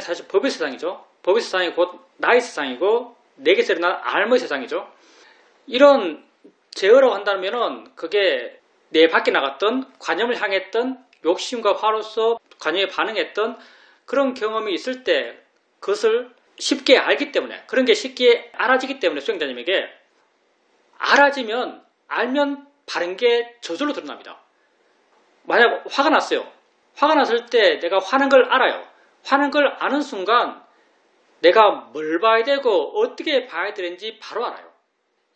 사실 법의 세상이죠. 법의 세상이 곧 나의 세상이고 내게서 일어난 알머의 세상이죠. 이런 제어라고 한다면 그게 내 밖에 나갔던 관념을 향했던 욕심과 화로서 관념에 반응했던 그런 경험이 있을 때 그것을 쉽게 알기 때문에 그런 게 쉽게 알아지기 때문에 수행자님에게 알아지면 알면 바른 게 저절로 드러납니다. 만약 화가 났어요. 화가 났을 때 내가 화난 걸 알아요. 화난 걸 아는 순간 내가 뭘 봐야 되고 어떻게 봐야 되는지 바로 알아요.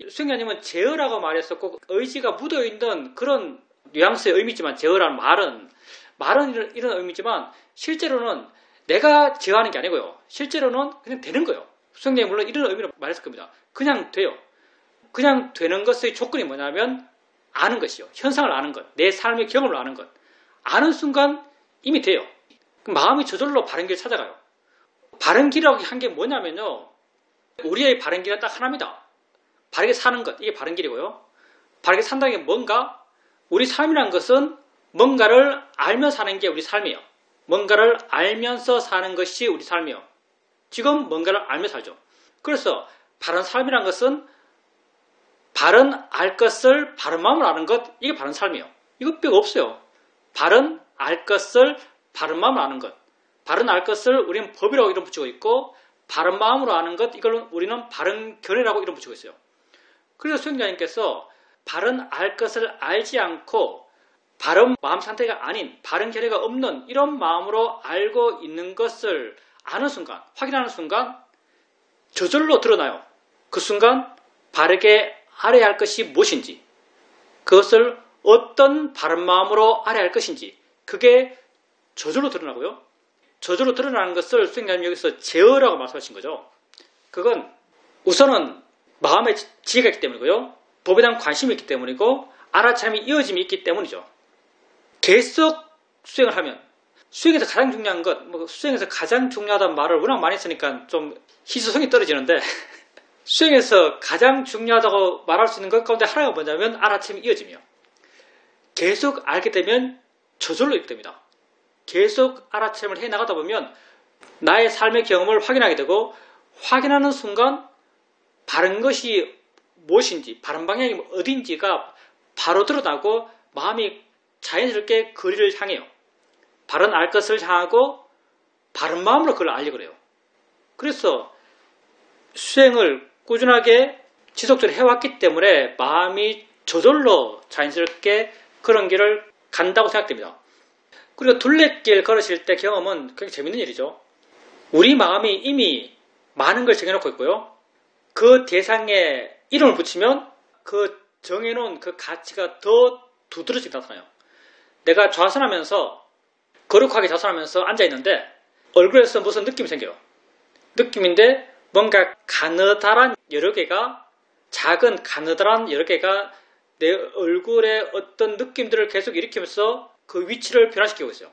수행자님은 제어라고 말했었고 의지가 묻어있는 그런 뉘앙스의 의미지만 제어라는 말은 이런 의미지만 실제로는 내가 제어하는 게 아니고요. 실제로는 그냥 되는 거예요. 수행자님 물론 이런 의미로 말했을 겁니다. 그냥 돼요. 그냥 되는 것의 조건이 뭐냐면 아는 것이요. 현상을 아는 것. 내 삶의 경험을 아는 것. 아는 순간 이미 돼요. 마음이 저절로 바른 길을 찾아가요. 바른 길이라고 한 게 뭐냐면요. 우리의 바른 길은 딱 하나입니다. 바르게 사는 것. 이게 바른 길이고요. 바르게 산다는 게 뭔가? 우리 삶이란 것은 뭔가를 알며 사는 게 우리 삶이에요. 뭔가를 알면서 사는 것이 우리 삶이에요. 지금 뭔가를 알며 살죠. 그래서 바른 삶이란 것은 바른 알 것을 바른 마음으로 아는 것, 이게 바른 삶이에요. 이것 빼고 없어요. 바른 알 것을 바른 마음으로 아는 것. 바른 알 것을 우리는 법이라고 이름 붙이고 있고 바른 마음으로 아는 것, 이걸 우리는 바른 견해라고 이름 붙이고 있어요. 그래서 수행자님께서 바른 알 것을 알지 않고 바른 마음 상태가 아닌 바른 견해가 없는 이런 마음으로 알고 있는 것을 아는 순간, 확인하는 순간 저절로 드러나요. 그 순간 바르게 알아야 할 것이 무엇인지, 그것을 어떤 바른 마음으로 알아야 할 것인지, 그게 저절로 드러나고요. 저절로 드러나는 것을 수행자님 여기서 제어라고 말씀하신 거죠. 그건 우선은 마음의 지혜가 있기 때문이고요. 법에 대한 관심이 있기 때문이고 알아차림이 이어짐이 있기 때문이죠. 계속 수행을 하면 수행에서 가장 중요한 것, 수행에서 가장 중요하다는 말을 워낙 많이 쓰니까 좀 희소성이 떨어지는데 수행에서 가장 중요하다고 말할 수 있는 것 가운데 하나가 뭐냐면 알아차림이 이어짐이요. 계속 알게 되면 저절로 있게 됩니다. 계속 알아차림을 해나가다 보면 나의 삶의 경험을 확인하게 되고 확인하는 순간 바른 것이 무엇인지, 바른 방향이 어딘지가 바로 드러나고 마음이 자연스럽게 거리를 향해요. 바른 알 것을 향하고 바른 마음으로 그걸 알려고 그래요. 그래서 수행을 꾸준하게 지속적으로 해왔기 때문에 마음이 저절로 자연스럽게 그런 길을 간다고 생각됩니다. 그리고 둘레길 걸으실 때 경험은 굉장히 재밌는 일이죠. 우리 마음이 이미 많은 걸 정해놓고 있고요. 그 대상에 이름을 붙이면 그 정해놓은 그 가치가 더 두드러지게 나타나요. 내가 좌선하면서 거룩하게 좌선하면서 앉아있는데 얼굴에서 무슨 느낌이 생겨요. 느낌인데 뭔가 가느다란 여러 개가, 작은 가느다란 여러 개가 내 얼굴에 어떤 느낌들을 계속 일으키면서 그 위치를 변화시키고 있어요.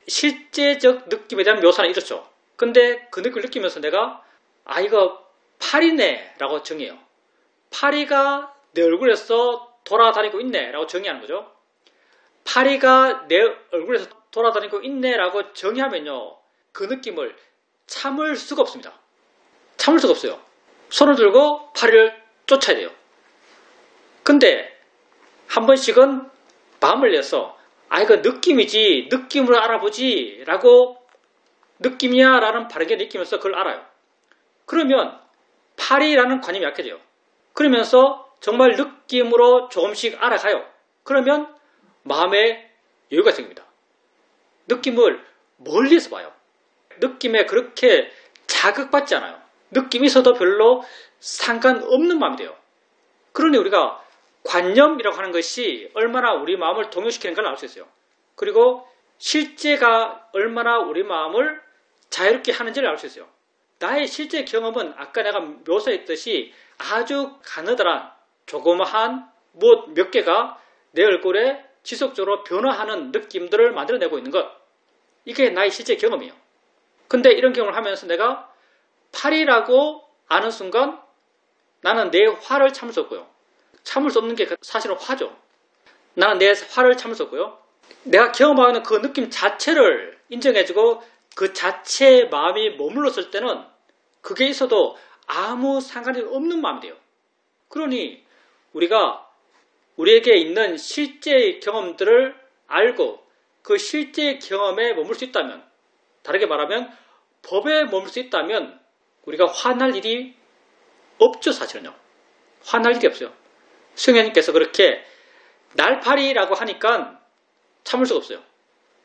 실제적 느낌에 대한 묘사는 이렇죠. 근데 그 느낌을 느끼면서 내가 이거 파리네 라고 정의해요. 파리가 내 얼굴에서 돌아다니고 있네 라고 정의하는 거죠. 파리가 내 얼굴에서 돌아다니고 있네 라고 정의하면요, 그 느낌을 참을 수가 없습니다. 참을 수가 없어요. 손을 들고 파리를 쫓아야 돼요. 근데 한 번씩은 마음을 내서 이거 느낌이지, 느낌으로 알아보지 라고 느낌이야 라는 바르게 느끼면서 그걸 알아요. 그러면 파리라는 관념이 약해져요. 그러면서 정말 느낌으로 조금씩 알아가요. 그러면 마음에 여유가 생깁니다. 느낌을 멀리서 봐요. 느낌에 그렇게 자극받지 않아요. 느낌이 있어도 별로 상관없는 마음이 돼요. 그러니 우리가 관념이라고 하는 것이 얼마나 우리 마음을 동요시키는 걸 알 수 있어요. 그리고 실제가 얼마나 우리 마음을 자유롭게 하는지를 알 수 있어요. 나의 실제 경험은 아까 내가 묘사했듯이 아주 가느다란 조그마한 몇 개가 내 얼굴에 지속적으로 변화하는 느낌들을 만들어내고 있는 것. 이게 나의 실제 경험이에요. 근데 이런 경험을 하면서 내가 파리라고 아는 순간 나는 내 화를 참을 수 없고요. 참을 수 없는 게 사실은 화죠. 나는 내 화를 참을 수 없고요. 내가 경험하는 그 느낌 자체를 인정해주고 그 자체의 마음이 머물렀을 때는 그게 있어도 아무 상관이 없는 마음이 돼요. 그러니 우리가 우리에게 있는 실제의 경험들을 알고 그 실제의 경험에 머물 수 있다면, 다르게 말하면 법에 머물 수 있다면 우리가 화날 일이 없죠. 사실은요. 화날 일이 없어요. 수행자님께서 그렇게 날파리라고 하니까 참을 수가 없어요.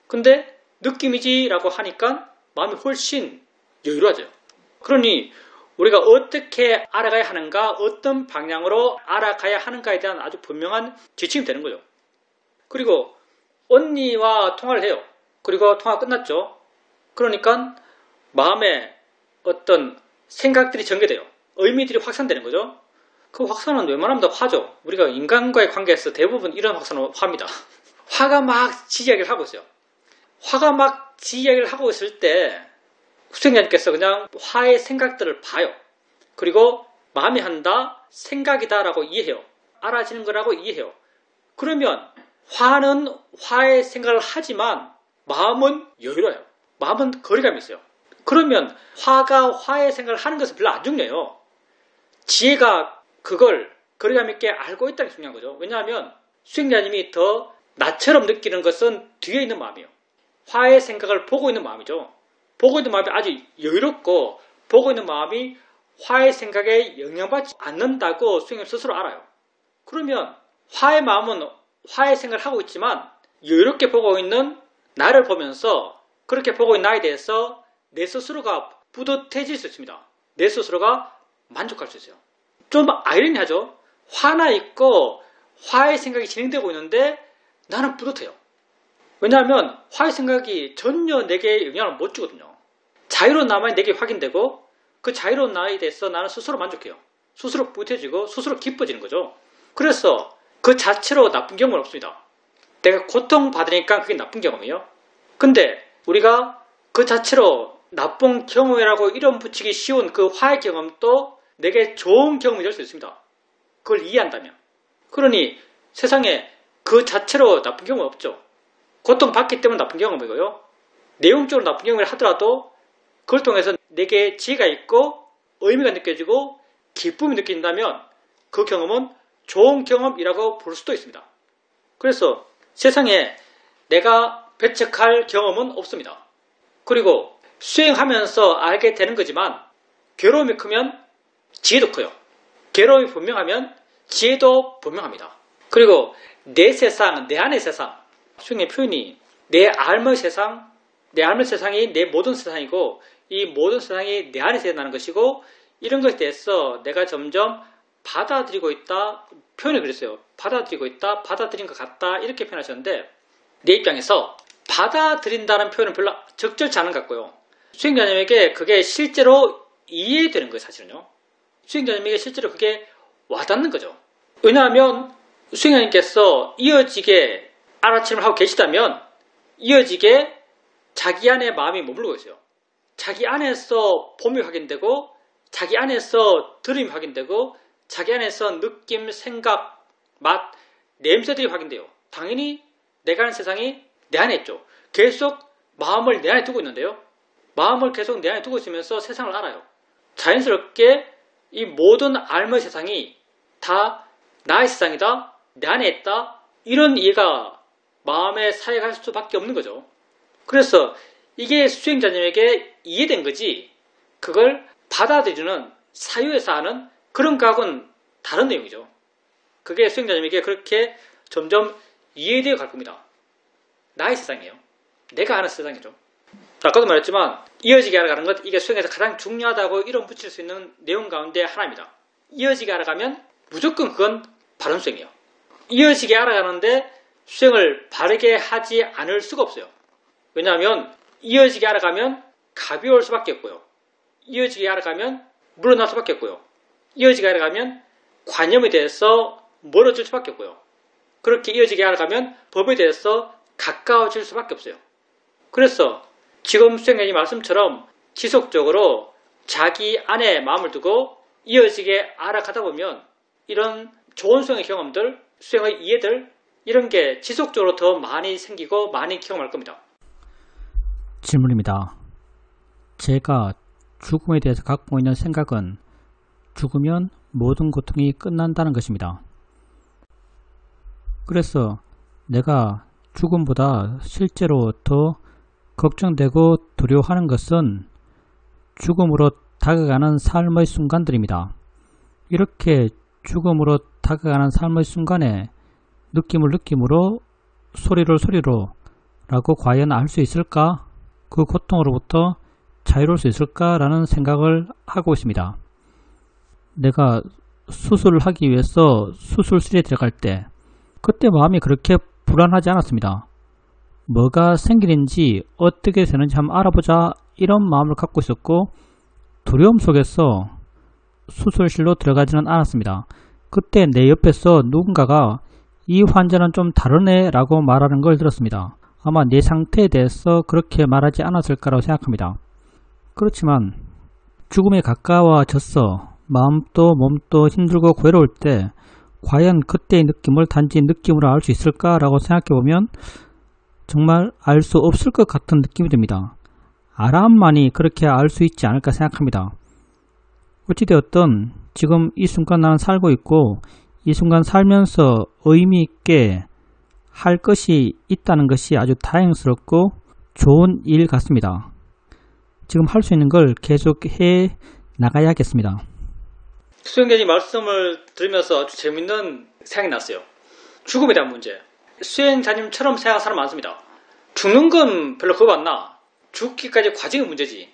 근데 느낌이지라고 하니까 마음이 훨씬 여유로워져요. 그러니 우리가 어떻게 알아가야 하는가, 어떤 방향으로 알아가야 하는가에 대한 아주 분명한 지침이 되는 거죠. 그리고 언니와 통화를 해요. 그리고 통화가 끝났죠. 그러니까 마음에 어떤 생각들이 전개돼요. 의미들이 확산되는 거죠. 그 확산은 웬만하면 다 화죠. 우리가 인간과의 관계에서 대부분 이런 확산은 화입니다. 화가 막 지이야기를 하고 있어요. 화가 막 지이야기를 하고 있을 때 수행자님께서 그냥 화의 생각들을 봐요. 그리고 마음이 한다, 생각이다 라고 이해해요. 알아지는 거라고 이해해요. 그러면 화는 화의 생각을 하지만 마음은 여유로워요. 마음은 거리감이 있어요. 그러면 화가 화의 생각을 하는 것은 별로 안 중요해요. 지혜가 그걸 거리감 있게 알고 있다는 게 중요한 거죠. 왜냐하면 수행자님이 더 나처럼 느끼는 것은 뒤에 있는 마음이에요. 화의 생각을 보고 있는 마음이죠. 보고 있는 마음이 아주 여유롭고 보고 있는 마음이 화의 생각에 영향받지 않는다고 수행님 스스로 알아요. 그러면 화의 마음은 화의 생각을 하고 있지만 여유롭게 보고 있는 나를 보면서 그렇게 보고 있는 나에 대해서 내 스스로가 뿌듯해질 수 있습니다. 내 스스로가 만족할 수 있어요. 좀 아이러니하죠. 화나 있고 화의 생각이 진행되고 있는데 나는 뿌듯해요. 왜냐하면 화의 생각이 전혀 내게 영향을 못 주거든요. 자유로운 나만이 내게 확인되고 그 자유로운 나에 대해서 나는 스스로 만족해요. 스스로 뿌듯해지고 스스로 기뻐지는 거죠. 그래서 그 자체로 나쁜 경험은 없습니다. 내가 고통받으니까 그게 나쁜 경험이에요. 근데 우리가 그 자체로 나쁜 경험이라고 이름 붙이기 쉬운 그 화의 경험도 내게 좋은 경험이 될 수 있습니다. 그걸 이해한다면. 그러니 세상에 그 자체로 나쁜 경험은 없죠. 고통받기 때문에 나쁜 경험이고요. 내용적으로 나쁜 경험을 하더라도 그걸 통해서 내게 지혜가 있고 의미가 느껴지고 기쁨이 느낀다면 그 경험은 좋은 경험이라고 볼 수도 있습니다. 그래서 세상에 내가 배척할 경험은 없습니다. 그리고 수행하면서 알게 되는 거지만 괴로움이 크면 지혜도 커요. 괴로움이 분명하면 지혜도 분명합니다. 그리고 내 세상, 내 안의 세상, 수행의 표현이 내 알의 세상, 내 알의 세상이 내 모든 세상이고 이 모든 세상이 내 안에서 일어나는 것이고 이런 것에 대해서 내가 점점 받아들이고 있다 표현을 그랬어요. 받아들이고 있다, 받아들인 것 같다 이렇게 표현하셨는데 내 입장에서 받아들인다는 표현은 별로 적절치 않은 것 같고요. 수행자님에게 그게 실제로 이해되는 거예요. 사실은요. 수행자님에게 실제로 그게 와닿는 거죠. 왜냐하면 수행자님께서 이어지게 알아침을 하고 계시다면 이어지게 자기 안에 마음이 머물고 있어요. 자기 안에서 봄이 확인되고 자기 안에서 들음이 확인되고 자기 안에서 느낌, 생각, 맛, 냄새들이 확인돼요. 당연히 내가 아는 세상이 내 안에 있죠. 계속 마음을 내 안에 두고 있는데요. 마음을 계속 내 안에 두고 있으면서 세상을 알아요. 자연스럽게 이 모든 알의 세상이 다 나의 세상이다, 내 안에 있다 이런 이해가 마음에 사역할 수밖에 없는 거죠. 그래서 이게 수행자님에게 이해된 거지 그걸 받아들이는 사유에서 하는 그런 거하고는 다른 내용이죠. 그게 수행자님에게 그렇게 점점 이해되어 갈 겁니다. 나의 세상이에요. 내가 아는 세상이죠. 아까도 말했지만 이어지게 알아가는 것 이게 수행에서 가장 중요하다고 이름 붙일 수 있는 내용 가운데 하나입니다. 이어지게 알아가면 무조건 그건 바른 수행이에요. 이어지게 알아가는데 수행을 바르게 하지 않을 수가 없어요. 왜냐하면 이어지게 알아가면 가벼울 수밖에 없고요. 이어지게 알아가면 물러날 수밖에 없고요. 이어지게 알아가면 관념에 대해서 멀어질 수밖에 없고요. 그렇게 이어지게 알아가면 법에 대해서 가까워질 수밖에 없어요. 그래서 지금 수행자님 말씀처럼 지속적으로 자기 안에 마음을 두고 이어지게 알아가다 보면 이런 좋은 수행의 경험들, 수행의 이해들 이런 게 지속적으로 더 많이 생기고 많이 경험할 겁니다. 질문입니다. 제가 죽음에 대해서 갖고 있는 생각은 죽으면 모든 고통이 끝난다는 것입니다. 그래서 내가 죽음보다 실제로 더 걱정되고 두려워하는 것은 죽음으로 다가가는 삶의 순간들입니다. 이렇게 죽음으로 다가가는 삶의 순간에 느낌을 느낌으로 소리를 소리로 라고 과연 알 수 있을까? 그 고통으로부터 자유로울 수 있을까라는 생각을 하고 있습니다. 내가 수술을 하기 위해서 수술실에 들어갈 때 그때 마음이 그렇게 불안하지 않았습니다. 뭐가 생기는지 어떻게 되는지 한번 알아보자 이런 마음을 갖고 있었고 두려움 속에서 수술실로 들어가지는 않았습니다. 그때 내 옆에서 누군가가 이 환자는 좀 다르네 라고 말하는 걸 들었습니다. 아마 내 상태에 대해서 그렇게 말하지 않았을까라고 생각합니다. 그렇지만 죽음에 가까워졌어 마음도 몸도 힘들고 괴로울 때 과연 그때의 느낌을 단지 느낌으로 알 수 있을까라고 생각해보면 정말 알 수 없을 것 같은 느낌이 듭니다. 알아만이 그렇게 알 수 있지 않을까 생각합니다. 어찌되었든 지금 이 순간 나는 살고 있고 이 순간 살면서 의미 있게 할 것이 있다는 것이 아주 다행스럽고 좋은 일 같습니다. 지금 할 수 있는 걸 계속 해 나가야겠습니다. 수행자님 말씀을 들으면서 아주 재밌는 생각이 났어요. 죽음에 대한 문제. 수행자님처럼 생각하는 사람 많습니다. 죽는 건 별로 겁 안 나. 죽기까지 과정이 문제지.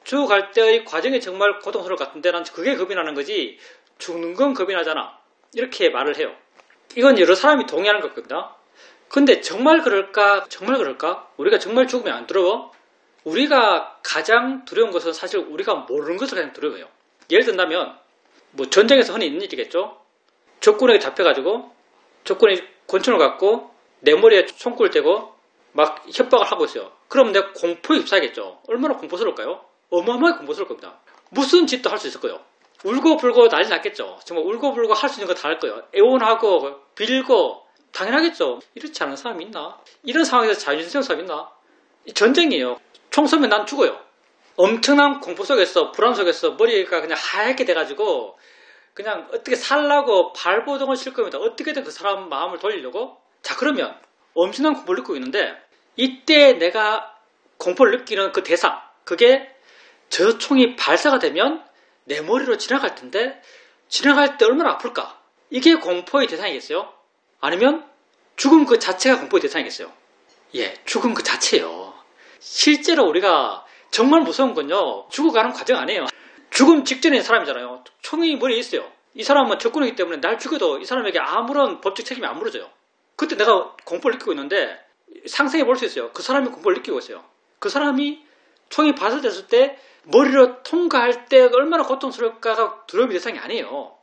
죽어갈 때의 과정이 정말 고통스러울 것 같은데 난 그게 겁이 나는 거지 죽는 건 겁이 나잖아. 이렇게 말을 해요. 이건 여러 사람이 동의하는 것 같거든요. 근데 정말 그럴까? 정말 그럴까? 우리가 정말 죽으면 안 두려워? 우리가 가장 두려운 것은 사실 우리가 모르는 것을 가장 두려워요. 예를 든다면 뭐 전쟁에서 흔히 있는 일이겠죠. 적군에게 잡혀가지고 적군이 권총을 갖고 내 머리에 총구를 대고 막 협박을 하고 있어요. 그럼 내가 공포에 휩싸이겠죠. 얼마나 공포스러울까요? 어마어마하게 공포스러울 겁니다. 무슨 짓도 할 수 있을 거예요. 울고불고 난리 났겠죠. 정말 울고불고 할 수 있는 거 다 할 거예요. 애원하고 빌고 당연하겠죠. 이렇지 않은 사람이 있나? 이런 상황에서 자유를 세운 사람이 있나? 전쟁이에요. 총 쏘면 난 죽어요. 엄청난 공포 속에서 불안 속에서 머리가 그냥 하얗게 돼가지고 그냥 어떻게 살라고 발버둥을 칠 겁니다. 어떻게든 그 사람 마음을 돌리려고. 자 그러면 엄청난 공포를 느끼고 있는데 이때 내가 공포를 느끼는 그 대상 그게 저 총이 발사가 되면 내 머리로 지나갈 텐데 지나갈 때 얼마나 아플까? 이게 공포의 대상이겠어요? 아니면 죽음 그 자체가 공포의 대상이겠어요? 예, 죽음 그 자체예요. 실제로 우리가 정말 무서운 건요. 죽어가는 과정 아니에요. 죽음 직전인 사람이잖아요. 총이 머리에 있어요. 이 사람은 적군이기 때문에 날 죽여도 이 사람에게 아무런 법적 책임이 안 물어져요. 그때 내가 공포를 느끼고 있는데 상상해 볼 수 있어요. 그 사람이 공포를 느끼고 있어요. 그 사람이 총이 발사됐을 때 머리로 통과할 때 얼마나 고통스러울까가 두려움의 대상이 아니에요.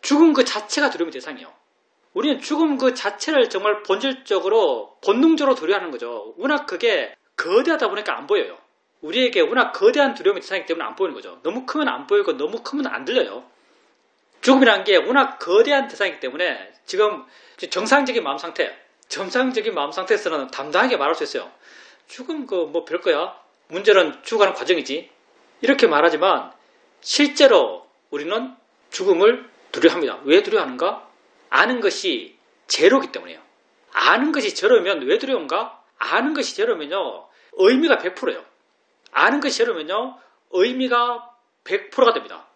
죽음 그 자체가 두려움의 대상이에요. 우리는 죽음 그 자체를 정말 본질적으로 본능적으로 두려워하는 거죠. 워낙 그게 거대하다 보니까 안 보여요. 우리에게 워낙 거대한 두려움의 대상이기 때문에 안 보이는 거죠. 너무 크면 안 보이고 너무 크면 안 들려요. 죽음이라는 게 워낙 거대한 대상이기 때문에 지금 정상적인 마음 상태에서는 담당하게 말할 수 있어요. 죽음 그 뭐 별거야. 문제는 죽어가는 과정이지. 이렇게 말하지만 실제로 우리는 죽음을 두려워합니다. 왜 두려워하는가? 아는 것이 제로이기 때문이에요. 아는 것이 제로면 왜 두려운가? 아는 것이 제로면요 의미가 100%예요. 아는 것이 제로면요 의미가 100%가 됩니다.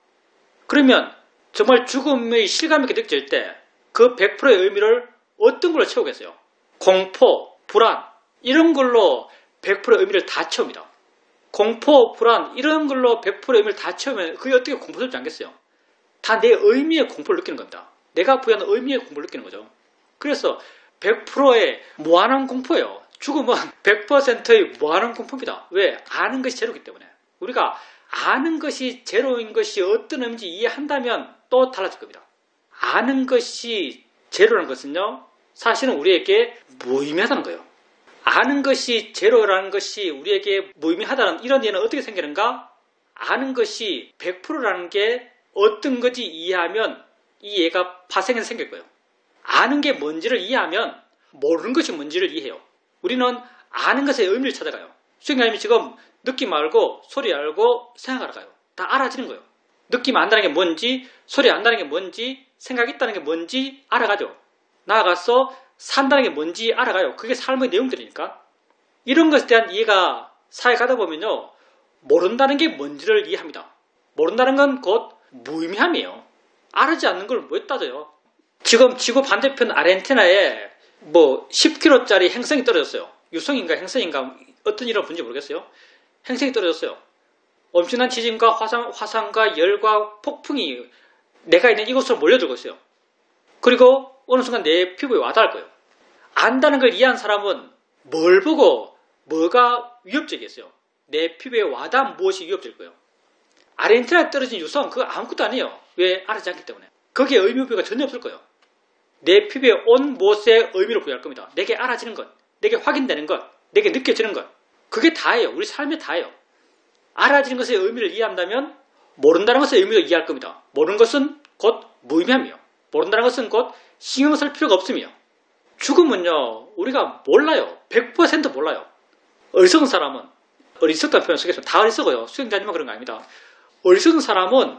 그러면 정말 죽음의 실감 있게 느껴질 때 그 100%의 의미를 어떤 걸로 채우겠어요? 공포, 불안 이런 걸로 100%의 의미를 다 채웁니다. 공포, 불안 이런 걸로 100%의 의미를 다 채우면 그게 어떻게 공포스럽지 않겠어요? 다 내 의미의 공포를 느끼는 겁니다. 내가 부여하는 의미의 공포를 느끼는 거죠. 그래서 100%의 무한한 공포예요. 죽음은 100%의 무한한 공포입니다. 왜? 아는 것이 제로이기 때문에. 우리가 아는 것이 제로인 것이 어떤 의미인지 이해한다면 또 달라질 겁니다. 아는 것이 제로라는 것은요 사실은 우리에게 무의미하다는 거예요. 아는 것이 제로라는 것이 우리에게 무의미하다는 이런 예는 어떻게 생기는가? 아는 것이 100%라는 게 어떤 건지 이해하면 이 예가 파생해서 생길 거예요. 아는 게 뭔지를 이해하면 모르는 것이 뭔지를 이해해요. 우리는 아는 것의 의미를 찾아가요. 수행자님이 지금 느낌 알고 소리 알고 생각 알아가요. 다 알아지는 거예요. 느낌 안다는 게 뭔지 소리 안다는 게 뭔지 생각 있다는 게 뭔지 알아가죠. 나아가서 산다는 게 뭔지 알아가요. 그게 삶의 내용들이니까. 이런 것에 대한 이해가 사회 가다 보면요. 모른다는 게 뭔지를 이해합니다. 모른다는 건 곧 무의미함이에요. 알지 않는 걸 왜 따져요. 지금 지구 반대편 아르헨티나에 뭐 10km짜리 행성이 떨어졌어요. 유성인가 행성인가 어떤 이름 분인지 모르겠어요. 행성이 떨어졌어요. 엄청난 지진과 화산과 열과 폭풍이 내가 있는 이곳으로 몰려들고 있어요. 그리고 어느 순간 내 피부에 와닿을 거예요. 안다는 걸 이해한 사람은 뭘 보고 뭐가 위협적이겠어요? 내 피부에 와닿은 무엇이 위협적일 거예요? 아르헨티나에 떨어진 유성 그거 아무것도 아니에요. 왜? 알아지 않기 때문에. 거기에 의미부여가 전혀 없을 거예요. 내 피부에 온 무엇에 의미를 부여할 겁니다. 내게 알아지는 것, 내게 확인되는 것, 내게 느껴지는 것. 그게 다예요. 우리 삶에 다예요. 알아지는 것의 의미를 이해한다면 모른다는 것의 의미도 이해할 겁니다. 모르는 것은 곧 무의미함이요. 모른다는 것은 곧 신경 쓸 필요가 없음이요. 죽음은요, 우리가 몰라요. 100% 몰라요. 어리석은 사람은, 어리석다는 표현 쓰겠습니다. 다 어리석어요. 수행자님은 그런 거 아닙니다. 어리석은 사람은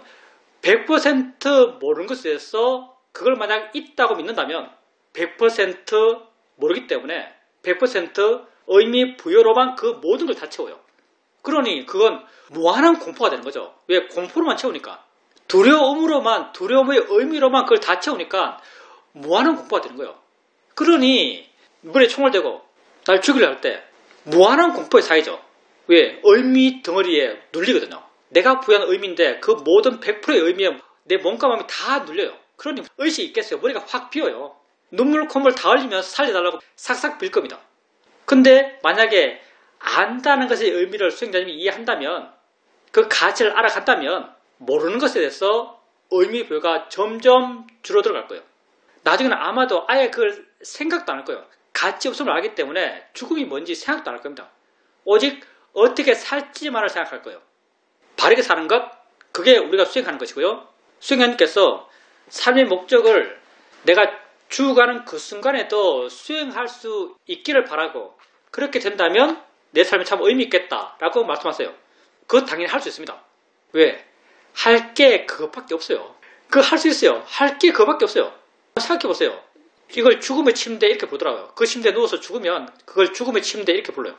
100% 모르는 것에 대해서 그걸 만약 있다고 믿는다면 100% 모르기 때문에 100% 의미 부여로만 그 모든 걸 다 채워요. 그러니 그건 무한한 공포가 되는 거죠. 왜? 공포로만 채우니까. 두려움의 의미로만 그걸 다 채우니까 무한한 공포가 되는 거예요. 그러니 물에 총을 대고 날 죽이려 할 때 무한한 공포에 쌓이죠. 왜? 의미 덩어리에 눌리거든요. 내가 부여한 의미인데 그 모든 100%의 의미에 내 몸과 마음이 다 눌려요. 그러니 의식이 있겠어요. 머리가 확 비어요. 눈물 콧물 다 흘리면서 살려달라고 싹싹 빌 겁니다. 근데 만약에 안다는 것의 의미를 수행자님이 이해한다면 그 가치를 알아간다면 모르는 것에 대해서 의미 부여가 점점 줄어들어갈 거예요. 나중에는 아마도 아예 그걸 생각도 안 할 거예요. 가치 없음을 알기 때문에 죽음이 뭔지 생각도 안 할 겁니다. 오직 어떻게 살지만을 생각할 거예요. 바르게 사는 것, 그게 우리가 수행하는 것이고요. 수행자님께서 삶의 목적을 내가 죽어가는 그 순간에도 수행할 수 있기를 바라고 그렇게 된다면 내 삶이 참 의미 있겠다라고 말씀하세요. 그것 당연히 할 수 있습니다. 왜? 할 게 그것밖에 없어요. 그거 할 수 있어요. 할 게 그것밖에 없어요. 생각해보세요. 이걸 죽음의 침대 이렇게 부르더라고요. 그 침대에 누워서 죽으면 그걸 죽음의 침대 이렇게 불러요.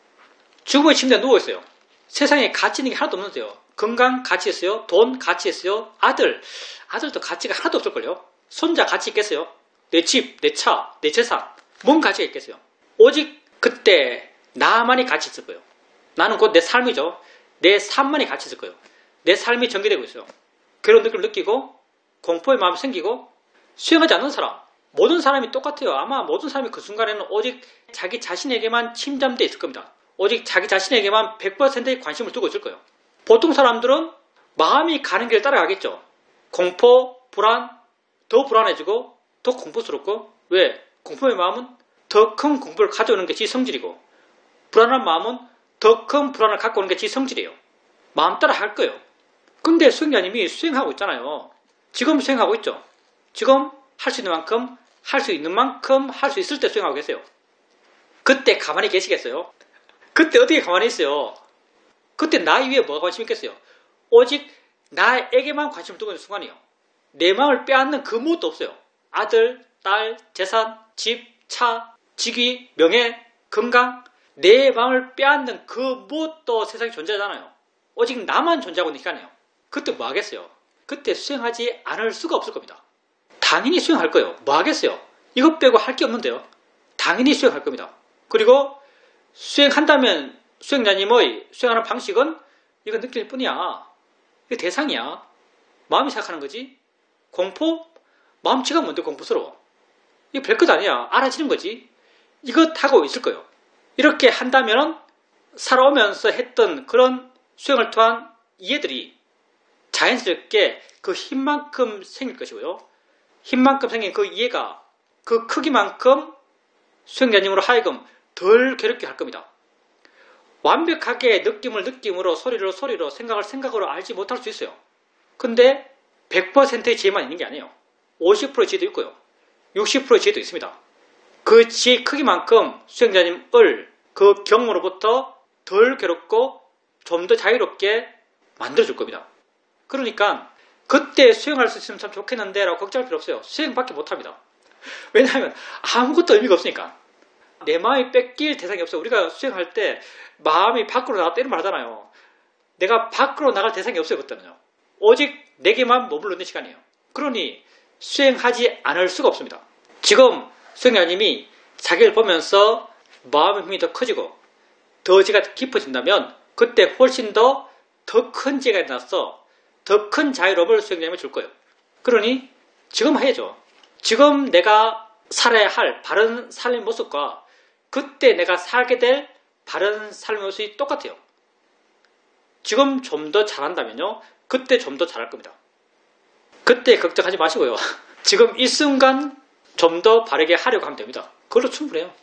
죽음의 침대에 누워있어요. 세상에 가치 있는 게 하나도 없는데요. 건강 가치 있어요. 돈 가치 있어요. 아들도 가치가 하나도 없을걸요. 손자 가치 있겠어요. 내 집, 내 차, 내 재산 뭔 가치가 있겠어요. 오직 그때 나만이 가치 있을 거예요. 나는 곧 내 삶이죠. 내 삶만이 가치 있을 거예요. 내 삶이 전개되고 있어요. 그런 느낌을 느끼고 공포의 마음이 생기고 수행하지 않는 사람, 모든 사람이 똑같아요. 아마 모든 사람이 그 순간에는 오직 자기 자신에게만 침잠되어 있을 겁니다. 오직 자기 자신에게만 100%의 관심을 두고 있을 거예요. 보통 사람들은 마음이 가는 길을 따라가겠죠. 공포, 불안, 더 불안해지고 더 공포스럽고 왜? 공포의 마음은 더 큰 공포를 가져오는 게 지 성질이고 불안한 마음은 더 큰 불안을 갖고 오는 게 지 성질이에요. 마음 따라 할 거예요. 근데 수행자님이 수행하고 있잖아요. 지금 수행하고 있죠. 지금 할 수 있는 만큼 할 수 있는 만큼 할 수 있을 때 수행하고 계세요. 그때 가만히 계시겠어요? 그때 어떻게 가만히 있어요? 그때 나 이외에 뭐가 관심 있겠어요? 오직 나에게만 관심을 두고 있는 순간이에요. 내 마음을 빼앗는 그 무엇도 없어요. 아들, 딸, 재산, 집, 차, 직위, 명예, 건강 내 마음을 빼앗는 그 무엇도 세상에 존재하잖아요. 오직 나만 존재하고 있는 시간이에요. 그때 뭐 하겠어요? 그때 수행하지 않을 수가 없을 겁니다. 당연히 수행할 거예요. 뭐 하겠어요? 이것 빼고 할 게 없는데요. 당연히 수행할 겁니다. 그리고 수행한다면 수행자님의 수행하는 방식은 이거 느낄 뿐이야. 이거 대상이야. 마음이 생각하는 거지. 공포? 마음치가 뭔데 공포스러워. 이거 별것 아니야. 알아지는 거지. 이거 하고 있을 거예요. 이렇게 한다면 살아오면서 했던 그런 수행을 통한 이해들이 자연스럽게 그 힘만큼 생길 것이고요. 힘만큼 생긴 그 이해가 그 크기만큼 수행자님으로 하여금 덜 괴롭게 할 겁니다. 완벽하게 느낌으로 소리로 생각을 생각으로 알지 못할 수 있어요. 근데 100%의 지혜만 있는 게 아니에요. 50%의 지혜도 있고요. 60%의 지혜도 있습니다. 그 지혜 크기만큼 수행자님을 그 경험으로부터 덜 괴롭고 좀 더 자유롭게 만들어줄 겁니다. 그러니까 그때 수행할 수 있으면 참 좋겠는데 라고 걱정할 필요 없어요. 수행밖에 못합니다. 왜냐하면 아무것도 의미가 없으니까. 내 마음이 뺏길 대상이 없어요. 우리가 수행할 때 마음이 밖으로 나갔다 이런 말 하잖아요. 내가 밖으로 나갈 대상이 없어요. 그때는요. 오직 내게만 머무르는 시간이에요. 그러니 수행하지 않을 수가 없습니다. 지금 수행자님이 자기를 보면서 마음의 힘이 더 커지고 더 지가 깊어진다면 그때 훨씬 더 더 큰 지혜가 일어났어. 더 큰 자유로움을 수행자님이 줄 거예요. 그러니 지금 해야죠. 지금 내가 살아야 할 바른 삶의 모습과 그때 내가 살게 될 바른 삶의 모습이 똑같아요. 지금 좀 더 잘한다면요. 그때 좀 더 잘할 겁니다. 그때 걱정하지 마시고요. 지금 이 순간 좀 더 바르게 하려고 하면 됩니다. 그걸로 충분해요.